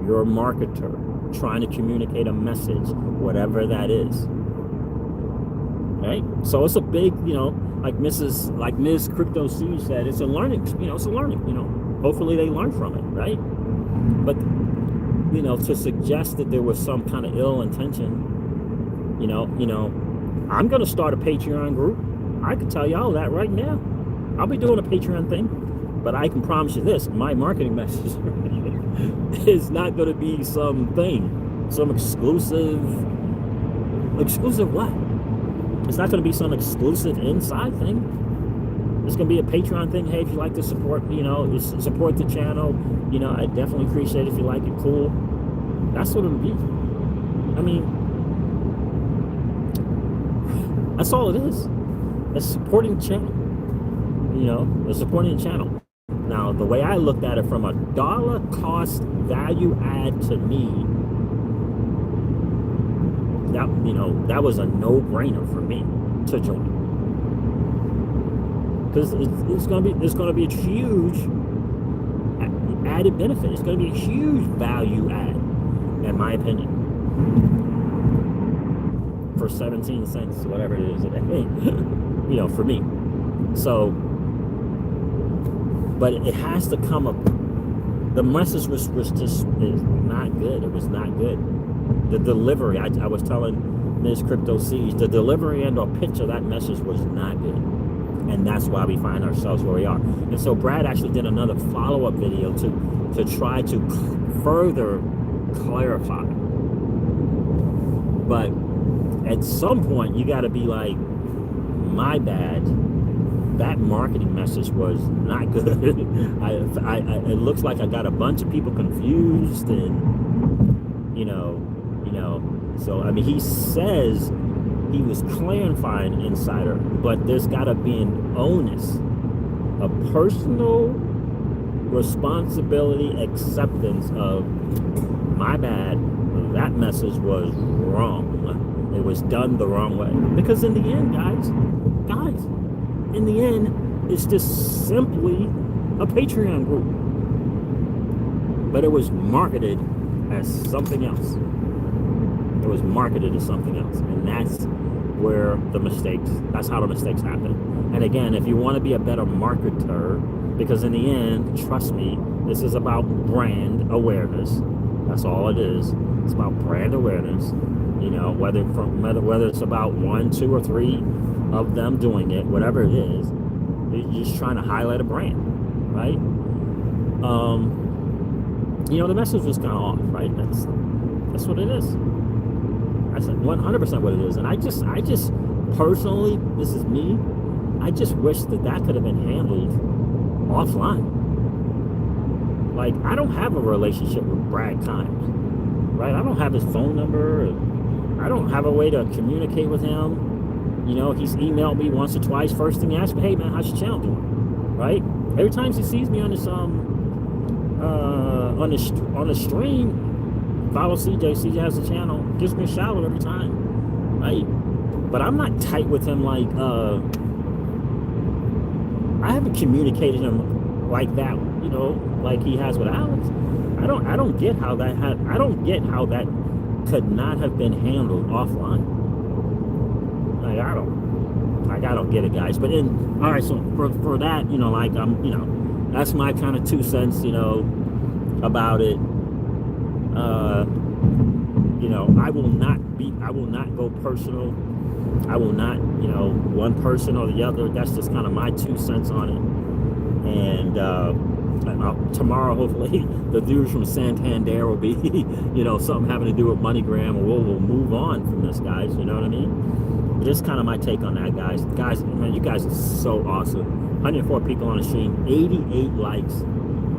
you're a marketer trying to communicate a message, whatever that is. Right? So it's a big, you know, like Ms. Crypto C said, it's a learning, you know, it's a learning, you know. Hopefully they learn from it, right? But, you know, to suggest that there was some kind of ill intention, you know, I'm going to start a Patreon group. I can tell y'all that right now. I'll be doing a Patreon thing. But I can promise you this, my marketing message is not going to be some exclusive what? It's not going to be some exclusive inside thing. It's going to be a Patreon thing. Hey, if you like to support, you know, support the channel, you know, I definitely appreciate it if you like it. Cool. That's what it'll be. I mean, that's all it is. It's supporting the channel. You know, it's supporting the channel. Now, the way I looked at it from a dollar cost value add to me, that, you know, that was a no-brainer for me to join. Because it's going to be a huge added benefit. It's going to be a huge value add, in my opinion. For 17 cents, whatever it is, you know, for me. So, but it has to come up. The message was just not good. It was not good. The delivery, I was telling Ms. Crypto Siege, the delivery and or pitch of that message was not good. And that's why we find ourselves where we are. And so Brad actually did another follow-up video to try to further clarify. But at some point, you got to be like, my bad. That marketing message was not good. It looks like I got a bunch of people confused, and you know. So I mean, he says he was clarifying insider, but there's got to be an onus, a personal responsibility, acceptance of my bad. That message was wrong. It was done the wrong way. Because in the end, guys. In the end, it's just simply a Patreon group. But it was marketed as something else. It was marketed as something else. And that's where that's how the mistakes happen. And again, if you want to be a better marketer, because in the end, trust me, this is about brand awareness. That's all it is. It's about brand awareness. You know, whether it's about 1, 2, or 3 of them doing it, whatever it is, you're just trying to highlight a brand, right? You know, the message was kind of off, right? That's what it is. That's 100% what it is. And I just personally, this is me, I just wish that could have been handled offline. Like, I don't have a relationship with Brad Kimes, right? I don't have his phone number. I don't have a way to communicate with him. You know, he's emailed me once or twice. First thing he asked me, hey man, how's your channel doing? Right? Every time he sees me on this on the stream, follow CJ. CJ has a channel, gives me a shout out every time, right? But I'm not tight with him like I haven't communicated him like that, you know, like he has with Alex. I don't get how that could not have been handled offline. Like I don't get it, guys. But then, all right, so for that, you know, like you know, that's my kind of 2 cents, you know, about it. You know, I will not go personal. I will not, you know, one person or the other. That's just kind of my 2 cents on it. And tomorrow, hopefully, the dudes from Santander will be, you know, something having to do with MoneyGram, and we'll move on from this, guys. You know what I mean? But just kind of my take on that, guys. Guys, man, you guys are so awesome. 104 people on the stream, 88 likes.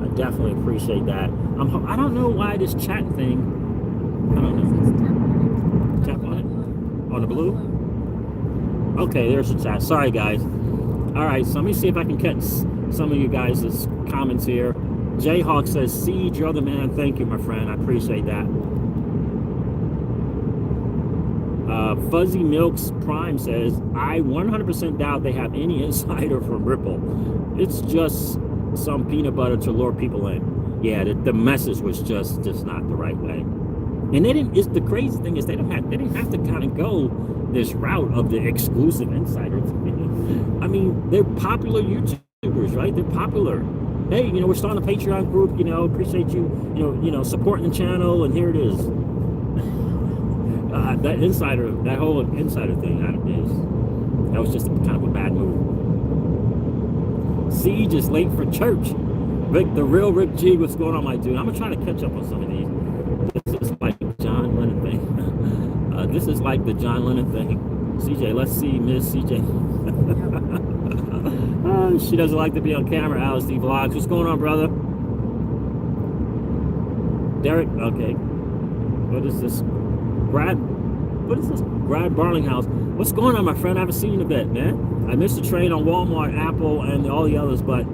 I definitely appreciate that. I don't know why this chat thing. I don't know. Tap on it. On the blue. Okay, there's the chat. Sorry, guys. All right, so let me see if I can catch some of you guys' comments here. Jayhawk says, Siege, you're the man. Thank you, my friend. I appreciate that. Fuzzy Milks Prime says, I 100% doubt they have any insider from Ripple. It's just some peanut butter to lure people in. Yeah, the message was just not the right way. And they didn't. It's the crazy thing is they didn't have to kind of go this route of the exclusive insiders. I mean, they're popular YouTubers, right? They're popular. Hey, you know, we're starting a Patreon group. You know, appreciate you. You know, supporting the channel, and here it is. That whole insider thing, that was just kind of a bad move. Siege is late for church. Rick, the real Rick G, what's going on, my dude? I'm gonna try to catch up on some of these. This is like the John Lennon thing. This is like the John Lennon thing. CJ, let's see Miss CJ. She doesn't like to be on camera. Alice D Vlogs. What's going on, brother? Derek, okay. What is this? Brad Barlinghouse. What's going on, my friend? I haven't seen you in a bit, man. I missed the train on Walmart, Apple, and all the others, but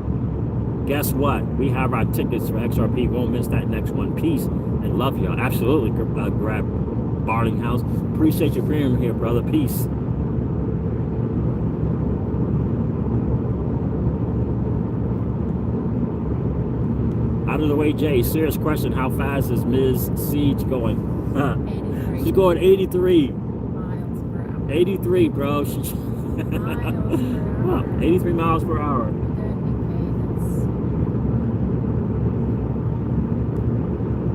guess what? We have our tickets for XRP. Won't miss that next one. Peace and love you. Absolutely, Brad Barlinghouse. Appreciate your being here, brother. Peace. Out of the way, Jay. Serious question. How fast is Ms. Siege going? 83. She's going 83. Miles per hour. 83, bro. She's 83 miles per hour.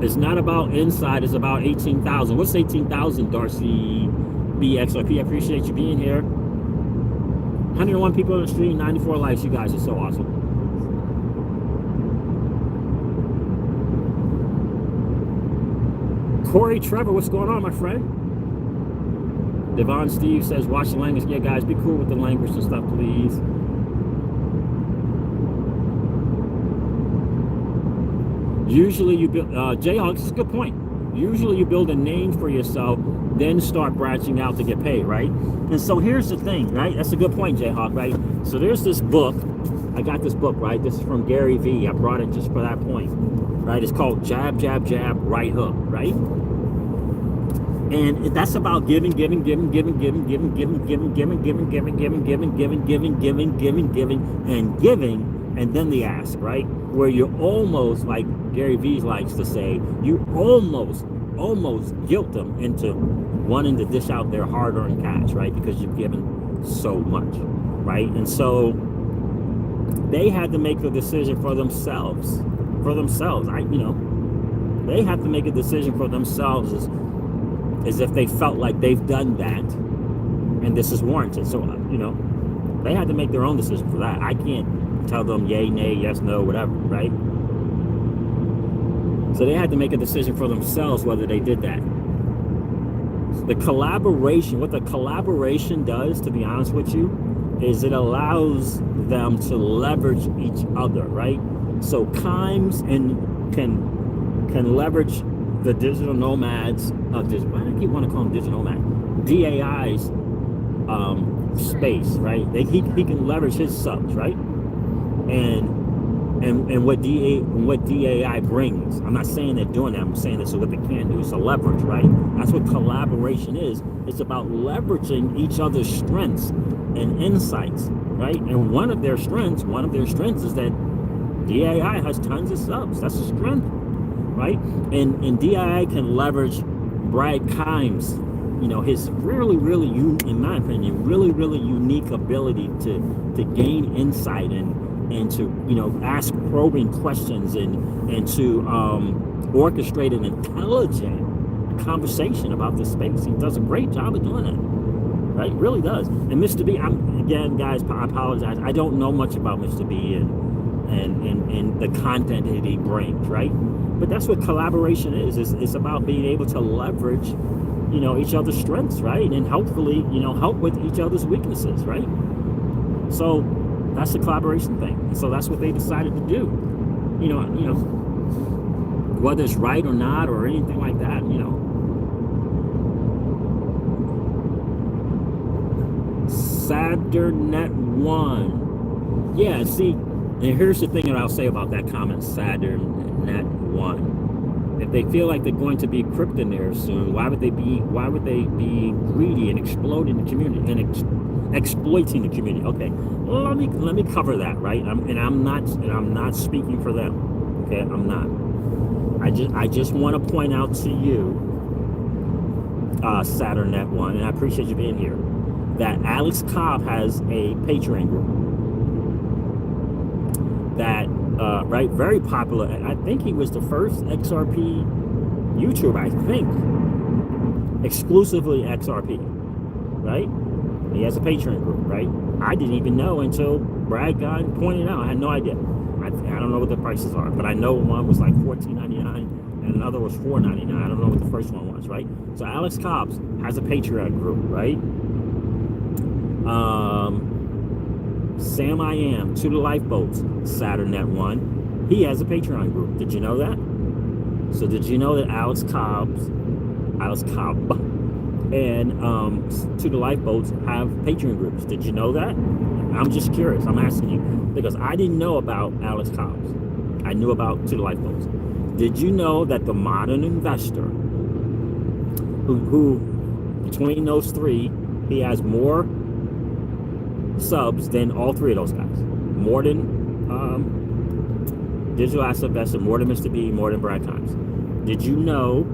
It's not about inside. It's about 18,000. What's 18,000, Darcy BXRP? I appreciate you being here. 101 people on the stream, 94 likes. You guys are so awesome. Corey Trevor, what's going on, my friend? Devon Steve says, watch the language. Yeah, guys, be cool with the language and stuff, please. Usually you build, Jayhawk, this is a good point. Usually you build a name for yourself, then start branching out to get paid, right? And so here's the thing, right? That's a good point, Jayhawk, right? So there's this book. I got this book, right? This is from Gary Vee. I brought it just for that point, right? It's called Jab, Jab, Jab, Right Hook, right? And that's about giving, and then the ask, right? Where you're almost, like Gary Vee likes to say, you almost guilt them into wanting to dish out their hard-earned cash, right? Because you've given so much, right? And so they had to make the decision for themselves. They have to make a decision for themselves as if they felt like they've done that and this is warranted. So, they had to make their own decision for that. I can't tell them yay, nay, yes, no, whatever, right? So they had to make a decision for themselves whether they did that. The collaboration, what the collaboration does, to be honest with you, is it allows them to leverage each other, right? So Kimes and can leverage the digital nomads of this. Why do I keep want to call them digital nomads? DAI's space, right? He can leverage his subs, right? And what DAI brings. I'm not saying they're doing that. I'm saying this is what they can do. It's a leverage, right? That's what collaboration is. It's about leveraging each other's strengths and insights, right? And one of their strengths is that DAI has tons of subs. That's a strength, right? And DAI can leverage Brad Kimes, his really, in my opinion, really unique ability to gain insight and to ask probing questions and to orchestrate an intelligent conversation about this space. He does a great job of doing that, right? Really does. And Mr. B, again, guys, I apologize. I don't know much about Mr. B and the content that he brings, right? But that's what collaboration is. It's about being able to leverage, each other's strengths, right? And hopefully, help with each other's weaknesses, right? So that's the collaboration thing. And so that's what they decided to do. Whether it's right or not or anything like that, Saturnet 1. Yeah, see, and here's the thing that I'll say about that comment, Saturnet 1. If they feel like they're going to be crypted there soon, why would they be greedy and exploding the community and exploiting the community? Okay, well, let me cover that, right? I'm not speaking for them. Okay, I'm not. I just want to point out to you, Saturnet 1, and I appreciate you being here, that Alex Cobb has a Patreon group that right, very popular. I think he was the first XRP YouTuber, I think, exclusively XRP, right? He has a Patreon group, right? I didn't even know until Brad got pointed out. I had no idea. I don't know what the prices are, but I know one was like $14.99 and another was $4.99. I don't know what the first one was, right? So Alex Cobb has a Patreon group, right? Sam I Am, To the Lifeboats, Saturnet 1, he has a Patreon group. Did you know that? So did you know that Alex Cobb and To the Lifeboats have Patreon groups? Did you know that? I'm just curious. I'm asking you because I didn't know about Alex Cobb. I knew about To the Lifeboats. Did you know that the Modern Investor, who between those three, he has more subs than all three of those guys? More than Digital Asset Investor, more than Mr. B, more than Brad Kimes. Did you know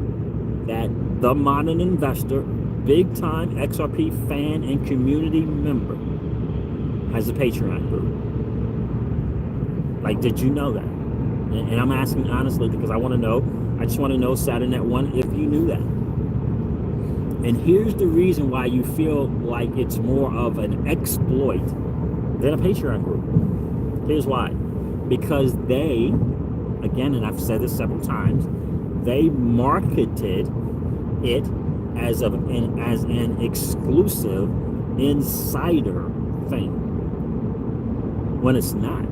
that the Modern Investor, big time XRP fan and community member, has a Patreon group? Like, did you know that? And I'm asking honestly because I want to know. I just want to know, Saturnet 1, if you knew that. And here's the reason why you feel like it's more of an exploit than a Patreon group. Here's why. Because they, again, and I've said this several times, they marketed it as an exclusive insider thing when it's not.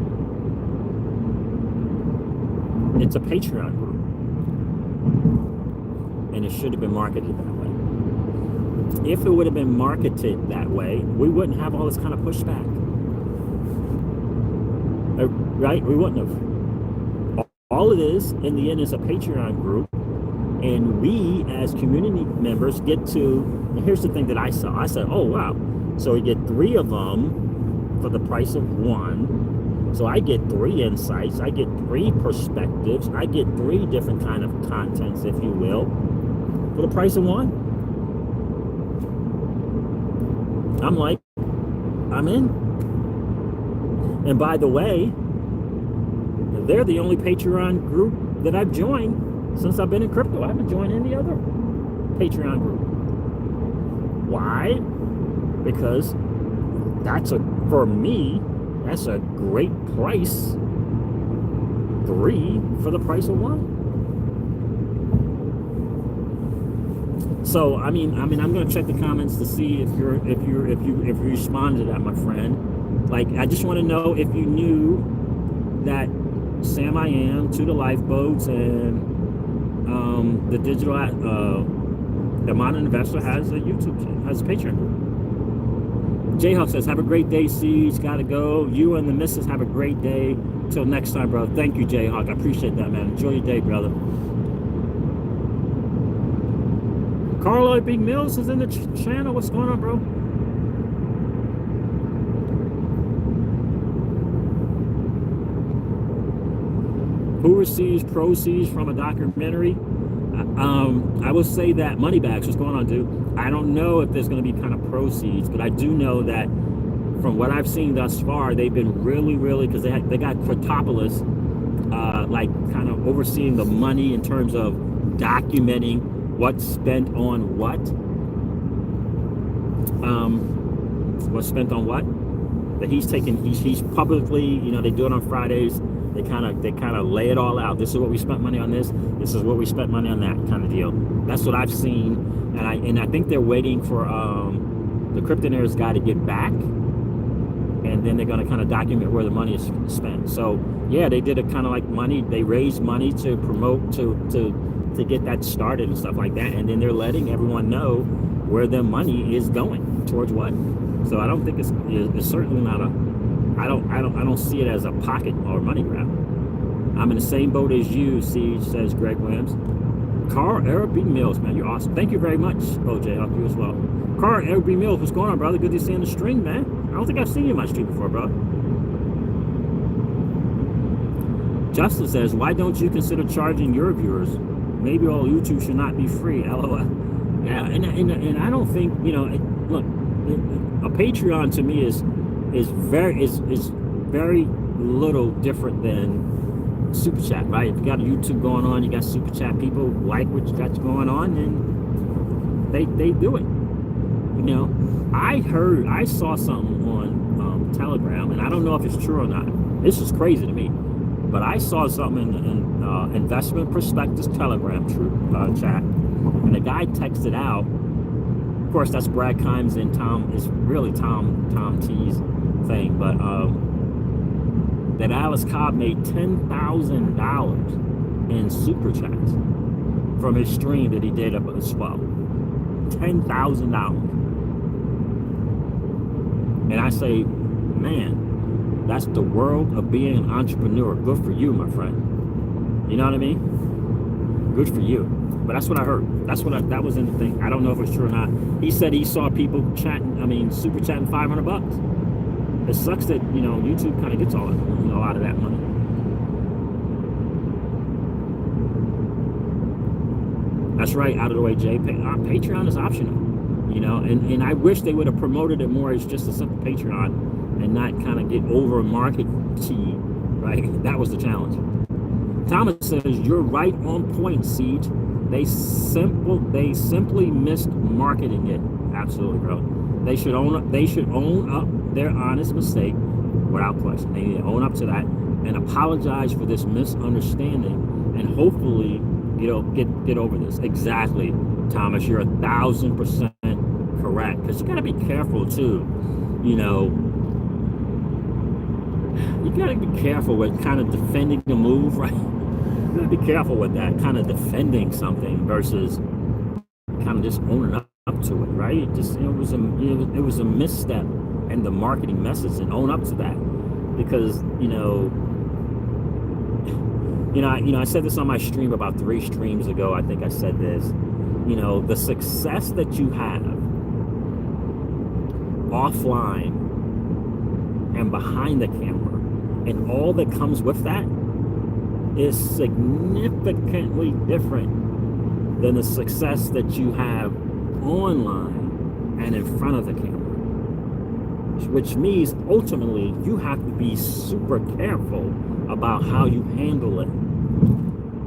It's a Patreon group, and it should have been marketed that way. If it would have been marketed that way, we wouldn't have all this kind of pushback, right? We wouldn't have. All it is in the end is a Patreon group, and we as community members get to, and here's the thing that I saw. I said, oh wow, so we get 3 of them for the price of 1. So I get 3 insights, I get 3 perspectives, I get 3 different kind of contents, if you will, for the price of 1. I'm like, I'm in. And by the way, they're the only Patreon group that I've joined since I've been in crypto. I haven't joined any other Patreon group. Why? Because for me, that's a great price. 3 for the price of 1. So I mean, I'm gonna check the comments to see if you responded to that, my friend. Like, I just want to know if you knew that Sam I Am, To the Lifeboats, and the digital the modern investor has a YouTube channel, has a Patreon group. Jayhawk says, have a great day, Siege. Gotta go. You and the missus have a great day. Till next time, bro. Thank you, Jayhawk. I appreciate that, man. Enjoy your day, brother. Carlo Big Mills is in the channel. What's going on, bro? Who receives proceeds from a documentary? I will say that Moneybags. What's going on, dude? I don't know if there's going to be kind of proceeds, but I do know that from what I've seen thus far, they've been really, because they got Cryptopolis, like kind of overseeing the money in terms of documenting what's spent on what. What's spent on what? That he's publicly, you know, they do it on Fridays. They kind of lay it all out. This is what we spent money on this. This is what we spent money on that kind of deal. That's what I've seen, and I think they're waiting for the Cryptonaires guy to get back, and then they're going to kind of document where the money is spent. So yeah, they did it kind of like money. They raised money to promote to get that started and stuff like that, and then they're letting everyone know where their money is going towards what. So I don't think it's certainly not a. I don't see it as a pocket or money grab. I'm in the same boat as you, Siege, says Greg Williams. Carl Eric B. Mills, man, you're awesome. Thank you very much, OJ. Hope you as well. Carl Eric B. Mills, what's going on, brother? Good to see you on the stream, man. I don't think I've seen you in my stream before, bro. Justin says, why don't you consider charging your viewers? Maybe all YouTube should not be free. LOL. Yeah, and I don't think, you know, look, a Patreon to me is very little different than Super Chat, right? If you got a YouTube going on, you got Super Chat, people like what you got going on, and they do it. You know, I saw something on Telegram, and I don't know if it's true or not. This is crazy to me, but I saw something in Investment Prospectus Telegram chat, and the guy texted out. Of course, that's Brad Kimes and Tom. It's really Tom T's thing, but that Alice Cobb made $10,000 in super chats from his stream that he did up at the swell. $10,000, and I say, man, that's the world of being an entrepreneur. Good for you, my friend. You know what I mean? Good for you. But that's what I heard. That was in the thing. I don't know if it's true or not. He said he saw people chatting, super chatting $500. It sucks that, you know, YouTube kind of gets all, you know, a lot of that money. That's right, out of the way, Jay. Patreon is optional, you know, and I wish they would have promoted it more as just a simple Patreon and not kind of get over market-y, right? That was the challenge. Thomas says, you're right on point, Siege. They simply missed marketing it. Absolutely, bro. They should own up their honest mistake without question. They need to own up to that and apologize for this misunderstanding, and hopefully, you know, get over this. Exactly, Thomas. You're 1,000% correct, because you got to be careful too. You know, you got to be careful with kind of defending the move, right? You got to be careful with that, kind of defending something versus kind of just owning up to it, right? It just, it was a misstep in the marketing message, and own up to that, because I said this on my stream about 3 streams ago. I think I said this. You know, the success that you have offline and behind the camera, and all that comes with that, is significantly different than the success that you have online and in front of the camera, which means ultimately you have to be super careful about how you handle it,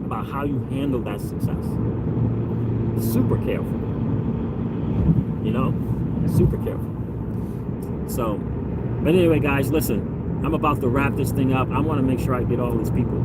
about how you handle that success. Super careful, you know, super careful. So, but anyway, guys, listen, I'm about to wrap this thing up. I want to make sure I get all these people.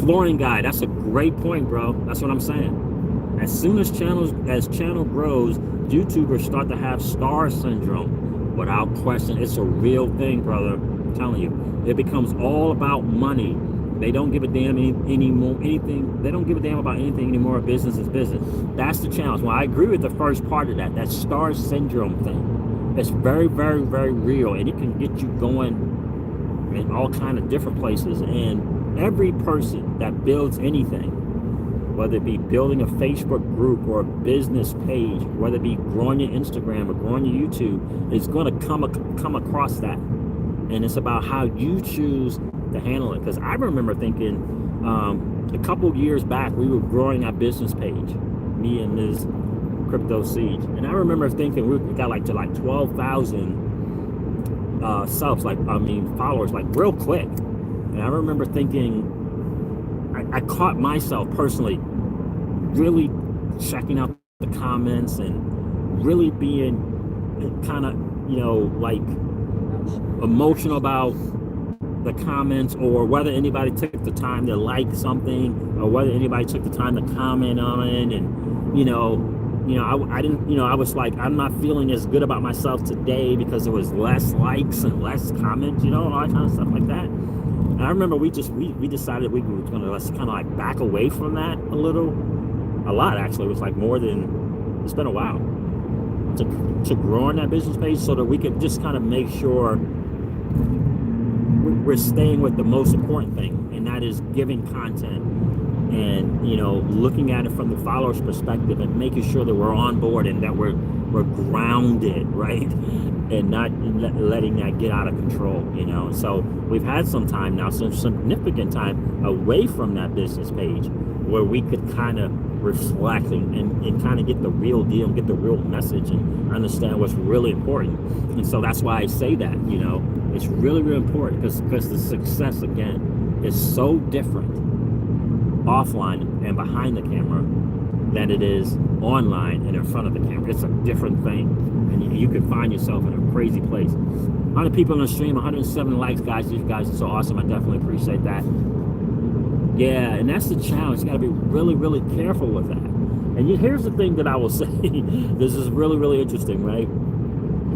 Flooring guy, that's a great point, bro. That's what I'm saying. As soon as channel grows, YouTubers start to have star syndrome. Without question, it's a real thing, brother. telling you, it becomes all about money. They don't give a damn anymore. Anything. They don't give a damn about anything anymore. Business is business. That's the challenge. Well, I agree with the first part of that star syndrome thing. It's very, very, very real, and it can get you going in all kind of different places. And every person that builds anything, whether it be building a Facebook group or a business page, whether it be growing your Instagram or growing your YouTube, is going to come across that. And it's about how you choose to handle it. Because I remember thinking a couple years back, we were growing our business page, me and this Crypto Siege. And I remember thinking we got to 12,000 subs, followers, real quick. And I remember thinking, I caught myself personally really checking out the comments and really being kind of, emotional about the comments, or whether anybody took the time to like something, or whether anybody took the time to comment on it. And, I didn't, I was like, I'm not feeling as good about myself today because there was less likes and less comments, all that kind of stuff like that. And I remember we decided we were going to kind of back away from that a lot actually. It was more than, it's been a while to grow on that business page, so that we could just kind of make sure we're staying with the most important thing, and that is giving content and looking at it from the followers' perspective and making sure that we're on board and that we're grounded, right, and not letting that get out of control. So we've had some time now, some significant time away from that business page, where we could kind of reflect and kind of get the real deal, get the real message, and understand what's really important. And so that's why I say that, it's really, really important, because the success, again, is so different offline and behind the camera than it is online and in front of the camera. It's a different thing, and you can find yourself in a crazy place. 100 people on the stream, 107 likes, guys. You guys are so awesome. I definitely appreciate that. Yeah, and that's the challenge. You got to be really, really careful with that. And here's the thing that I will say. This is really, really interesting, right?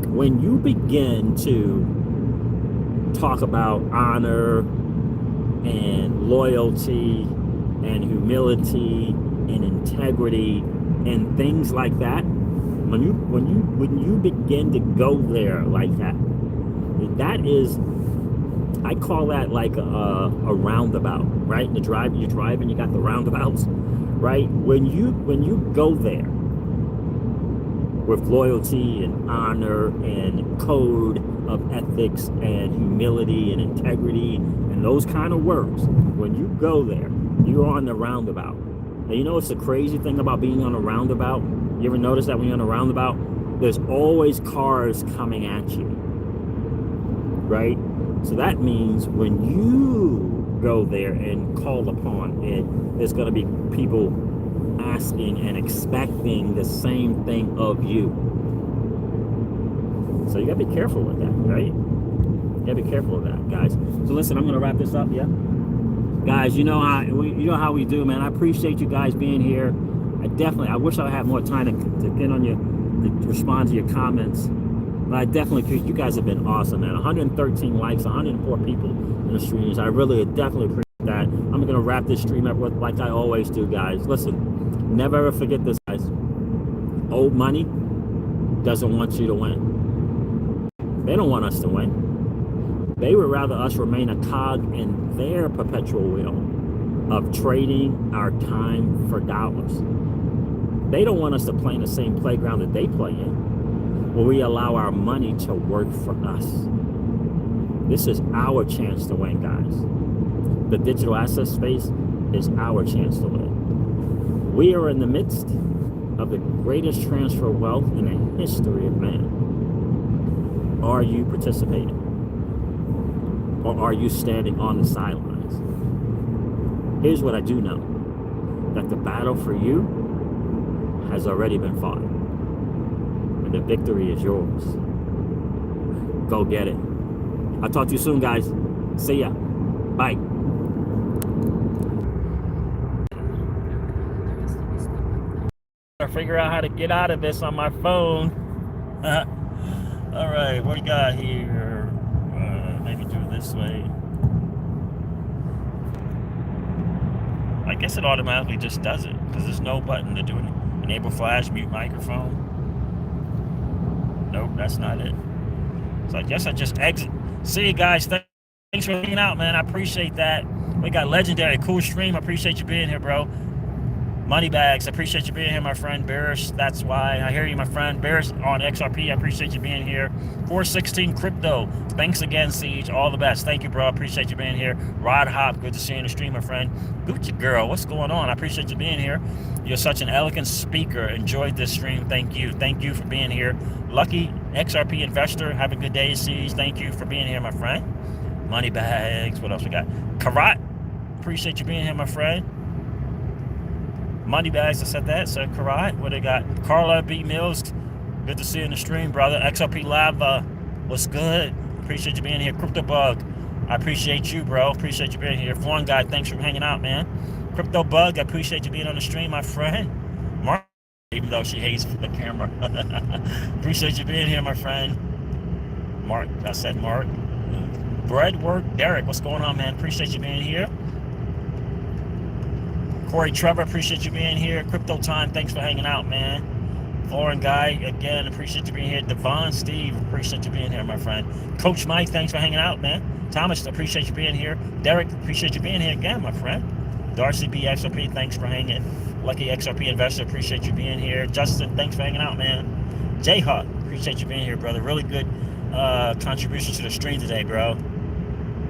When you begin to talk about honor and loyalty and humility and integrity and things like that, when you begin to go there like that, that is, I call that like a roundabout, right? You drive and you got the roundabouts, right? When you go there with loyalty and honor and code of ethics and humility and integrity and those kind of words, when you go there, you're on the roundabout. And it's the crazy thing about being on a roundabout? You ever notice that when you're on a roundabout, there's always cars coming at you, right? So that means when you go there and call upon it, there's going to be people asking and expecting the same thing of you. So you got to be careful with that, right? You got to be careful with that, guys. So listen, I'm going to wrap this up, yeah? Guys, you know how we do, man. I appreciate you guys being here. I wish I had more time to get on to respond to your comments. But I definitely appreciate, you guys have been awesome, man. 113 likes, 104 people in the streams. I really definitely appreciate that. I'm going to wrap this stream up with, like I always do, guys. Listen, never ever forget this, guys. Old money doesn't want you to win. They don't want us to win. They would rather us remain a cog in their perpetual wheel of trading our time for dollars. They don't want us to play in the same playground that they play in, where we allow our money to work for us. This is our chance to win, guys. The digital asset space is our chance to win. We are in the midst of the greatest transfer of wealth in the history of man. Are you participating? Or are you standing on the sidelines? Here's what I do know, that the battle for you has already been fought. And the victory is yours. Go get it. I'll talk to you soon, guys. See ya. Bye. Figure out how to get out of this on my phone. All right, what do you got here? Maybe do this. this way. I guess it automatically just does it because there's no button to do it. Enable flash, mute microphone. Nope, that's not it. So I guess I just exit. See you guys. Thanks for hanging out, man. I appreciate that. We got legendary, cool stream. I appreciate you being here, bro. Moneybags, I appreciate you being here, my friend. Bearish, that's why. I hear you, my friend. Bearish on XRP, I appreciate you being here. 416 Crypto, thanks again, Siege. All the best. Thank you, bro. I appreciate you being here. Rod Hop, good to see you in the stream, my friend. Gucci Girl, what's going on? I appreciate you being here. You're such an elegant speaker. Enjoyed this stream. Thank you. Thank you for being here. Lucky XRP investor, have a good day, Siege. Thank you for being here, my friend. Moneybags, what else we got? Karat, appreciate you being here, my friend. Moneybags, I said that. So Karat, what they got? Carla B. Mills, good to see you in the stream, brother. XRP Lab, what's good? Appreciate you being here. Crypto Bug, I appreciate you, bro. Appreciate you being here. Foreign Guy, thanks for hanging out, man. Crypto Bug, I appreciate you being on the stream, my friend. Mark, even though she hates the camera. Appreciate you being here, my friend. Mark, I said Mark. Breadwork Derek, what's going on, man? Appreciate you being here. Corey Trevor, appreciate you being here. Crypto Time, thanks for hanging out, man. Foreign Guy, again, appreciate you being here. Devon Steve, appreciate you being here, my friend. Coach Mike, thanks for hanging out, man. Thomas, appreciate you being here. Derek, appreciate you being here again, my friend. Darcy B. XRP, thanks for hanging. Lucky XRP Investor, appreciate you being here. Justin, thanks for hanging out, man. J-Hawk, appreciate you being here, brother. Really good contribution to the stream today, bro.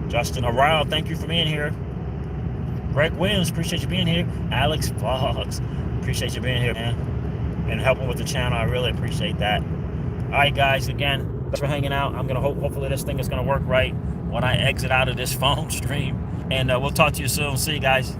Justin O'Reilly, thank you for being here. Greg Williams, appreciate you being here. Alex Vlogs, appreciate you being here, man. And helping with the channel, I really appreciate that. All right, guys, again, thanks for hanging out. I'm gonna hopefully this thing is gonna work right when I exit out of this phone stream. And we'll talk to you soon. See you guys.